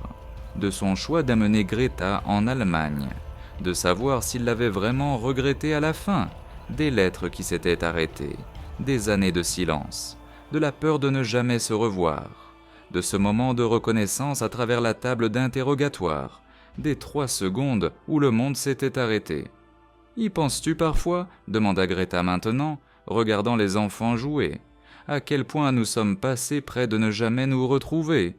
de son choix d'amener Greta en Allemagne, de savoir s'il l'avait vraiment regretté à la fin, des lettres qui s'étaient arrêtées, des années de silence, de la peur de ne jamais se revoir, de ce moment de reconnaissance à travers la table d'interrogatoire, des 3 secondes où le monde s'était arrêté. « Y penses-tu parfois » demanda Greta maintenant, regardant les enfants jouer. « À quel point nous sommes passés près de ne jamais nous retrouver ?»«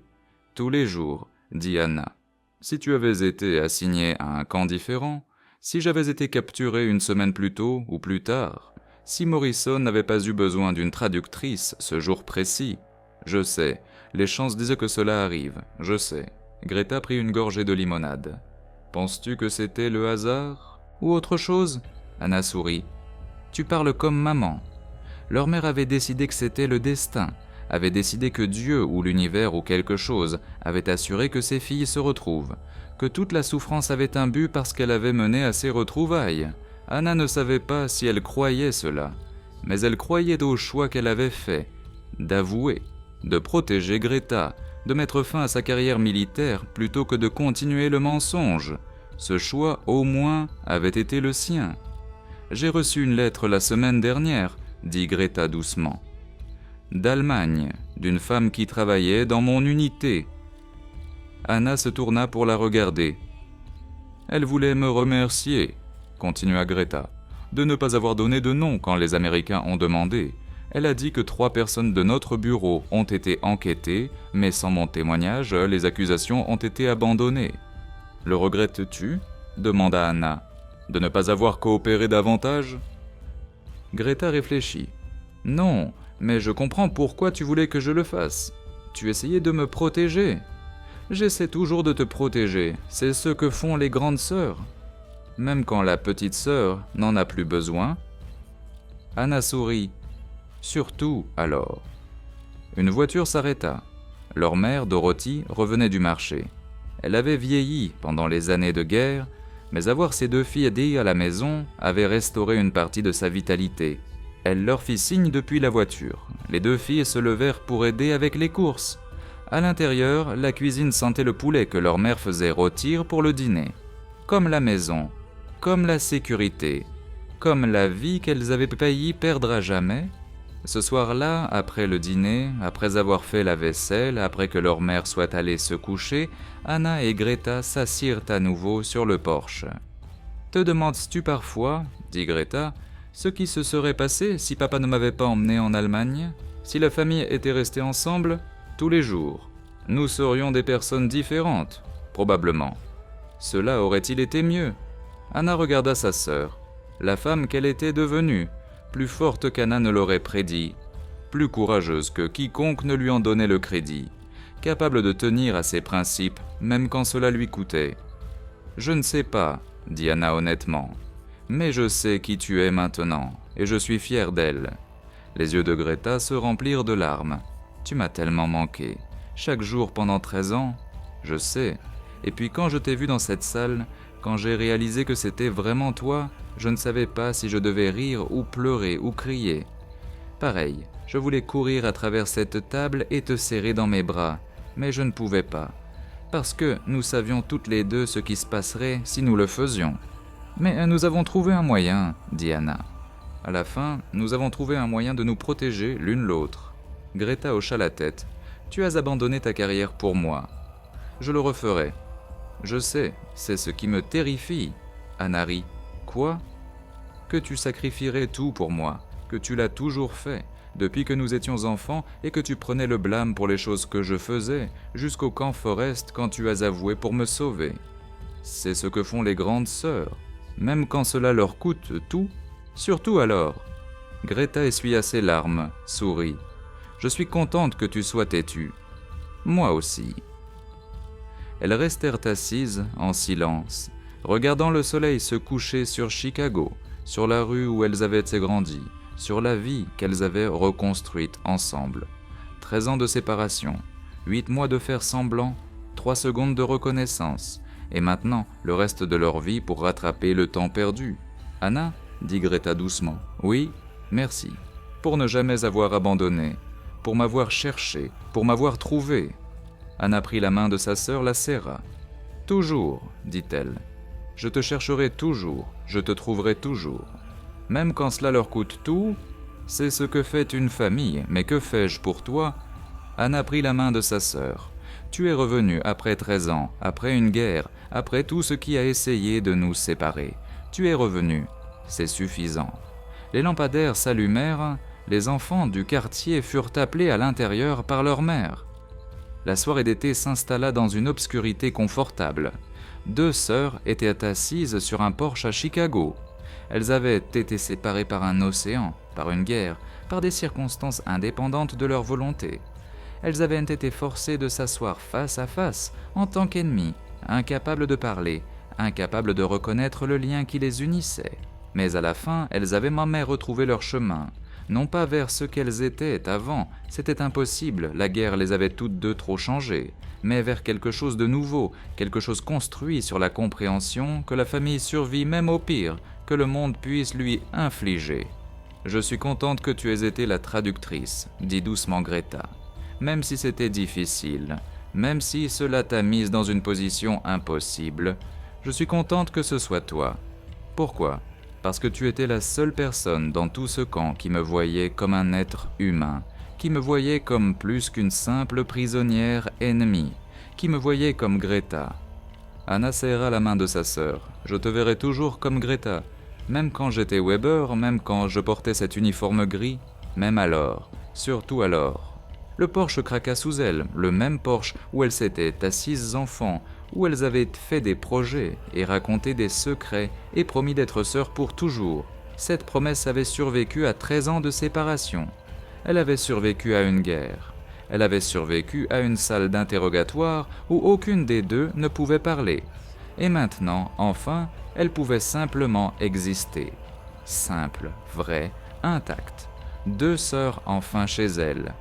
Tous les jours, » dit Anna. « Si tu avais été assigné à un camp différent, si j'avais été capturé une semaine plus tôt ou plus tard, si Morrison n'avait pas eu besoin d'une traductrice ce jour précis, je sais, les chances disaient que cela arrive, je sais. » Greta prit une gorgée de limonade. « Penses-tu que c'était le hasard ou autre chose ?» Anna sourit. « Tu parles comme maman. Leur mère avait décidé que c'était le destin, avait décidé que Dieu ou l'univers ou quelque chose avait assuré que ses filles se retrouvent, que toute la souffrance avait un but parce qu'elle avait mené à ces retrouvailles. Anna ne savait pas si elle croyait cela, mais elle croyait au choix qu'elle avait fait, d'avouer, de protéger Greta, de mettre fin à sa carrière militaire plutôt que de continuer le mensonge. Ce choix, au moins, avait été le sien. « J'ai reçu une lettre la semaine dernière, » dit Greta doucement. « D'Allemagne, d'une femme qui travaillait dans mon unité. » Anna se tourna pour la regarder. « Elle voulait me remercier, » continua Greta, « de ne pas avoir donné de nom quand les Américains ont demandé. Elle a dit que 3 personnes de notre bureau ont été enquêtées, mais sans mon témoignage, les accusations ont été abandonnées. »« Le regrettes-tu » demanda Anna. « De ne pas avoir coopéré davantage ?» Greta réfléchit. « Non, mais je comprends pourquoi tu voulais que je le fasse. Tu essayais de me protéger. J'essaie toujours de te protéger, c'est ce que font les grandes sœurs. Même quand la petite sœur n'en a plus besoin. » Anna sourit. « Surtout alors. » Une voiture s'arrêta. Leur mère, Dorothy, revenait du marché. Elle avait vieilli pendant les années de guerre, mais avoir ses 2 filles aidées à la maison avait restauré une partie de sa vitalité. Elle leur fit signe depuis la voiture. Les 2 filles se levèrent pour aider avec les courses. À l'intérieur, la cuisine sentait le poulet que leur mère faisait rôtir pour le dîner. Comme la maison, comme la sécurité, comme la vie qu'elles avaient failli perdre à jamais. Ce soir-là, après le dîner, après avoir fait la vaisselle, après que leur mère soit allée se coucher, Anna et Greta s'assirent à nouveau sur le porche. « Te demandes-tu parfois, » dit Greta, « ce qui se serait passé si papa ne m'avait pas emmené en Allemagne? Si la famille était restée ensemble, tous les jours, nous serions des personnes différentes, probablement. Cela aurait-il été mieux ?» Anna regarda sa sœur, la femme qu'elle était devenue, plus forte qu'Anna ne l'aurait prédit, plus courageuse que quiconque ne lui en donnait le crédit, capable de tenir à ses principes même quand cela lui coûtait. « Je ne sais pas, » dit Anna honnêtement, « mais je sais qui tu es maintenant, et je suis fier d'elle. » Les yeux de Greta se remplirent de larmes. « Tu m'as tellement manqué, chaque jour pendant 13 ans, je sais. Et puis quand je t'ai vu dans cette salle, quand j'ai réalisé que c'était vraiment toi, je ne savais pas si je devais rire ou pleurer ou crier. Pareil, je voulais courir à travers cette table et te serrer dans mes bras, mais je ne pouvais pas, parce que nous savions toutes les 2 ce qui se passerait si nous le faisions. Mais nous avons trouvé un moyen, dit Anna. À la fin, nous avons trouvé un moyen de nous protéger l'une l'autre. Greta hocha la tête. Tu as abandonné ta carrière pour moi. Je le referai. Je sais, c'est ce qui me terrifie. Anna rit. Quoi ? Que tu sacrifierais tout pour moi, que tu l'as toujours fait, depuis que nous étions enfants, et que tu prenais le blâme pour les choses que je faisais, jusqu'au camp Forest quand tu as avoué pour me sauver. C'est ce que font les grandes sœurs, même quand cela leur coûte tout, surtout alors. Greta essuya ses larmes, sourit. Je suis contente que tu sois têtue. Moi aussi. Elles restèrent assises, en silence, regardant le soleil se coucher sur Chicago, sur la rue où elles avaient grandi, sur la vie qu'elles avaient reconstruite ensemble. 13 ans de séparation, 8 mois de faire semblant, 3 secondes de reconnaissance, et maintenant le reste de leur vie pour rattraper le temps perdu. « Anna » dit Greta doucement. « Oui, merci. Pour ne jamais avoir abandonné, pour m'avoir cherché, pour m'avoir trouvé. » Anna prit la main de sa sœur, la serra. « Toujours, dit-elle. Je te chercherai toujours, je te trouverai toujours. Même quand cela leur coûte tout, c'est ce que fait une famille, mais que fais-je pour toi ?» Anna prit la main de sa sœur. « Tu es revenue après 13 ans, après une guerre, après tout ce qui a essayé de nous séparer. Tu es revenue, c'est suffisant. » Les lampadaires s'allumèrent, les enfants du quartier furent appelés à l'intérieur par leur mère. La soirée d'été s'installa dans une obscurité confortable. 2 sœurs étaient assises sur un porche à Chicago. Elles avaient été séparées par un océan, par une guerre, par des circonstances indépendantes de leur volonté. Elles avaient été forcées de s'asseoir face à face, en tant qu'ennemies, incapables de parler, incapables de reconnaître le lien qui les unissait. Mais à la fin, elles avaient même retrouvé leur chemin. Non pas vers ce qu'elles étaient avant, c'était impossible, la guerre les avait toutes deux trop changées, mais vers quelque chose de nouveau, quelque chose construit sur la compréhension que la famille survit même au pire que le monde puisse lui infliger. « Je suis contente que tu aies été la traductrice, » dit doucement Greta. « Même si c'était difficile, même si cela t'a mise dans une position impossible, je suis contente que ce soit toi. Pourquoi ? Parce que tu étais la seule personne dans tout ce camp qui me voyait comme un être humain, qui me voyait comme plus qu'une simple prisonnière ennemie, qui me voyait comme Greta. » Anna serra la main de sa sœur. « Je te verrai toujours comme Greta, même quand j'étais Weber, même quand je portais cet uniforme gris, même alors, surtout alors. » Le porche craqua sous elles, le même porche où elles s'étaient assises enfants, où elles avaient fait des projets et raconté des secrets et promis d'être sœurs pour toujours. Cette promesse avait survécu à 13 ans de séparation. Elle avait survécu à une guerre. Elle avait survécu à une salle d'interrogatoire où aucune des deux ne pouvait parler. Et maintenant, enfin, elle pouvait simplement exister. Simple, vraie, intacte. 2 sœurs enfin chez elles.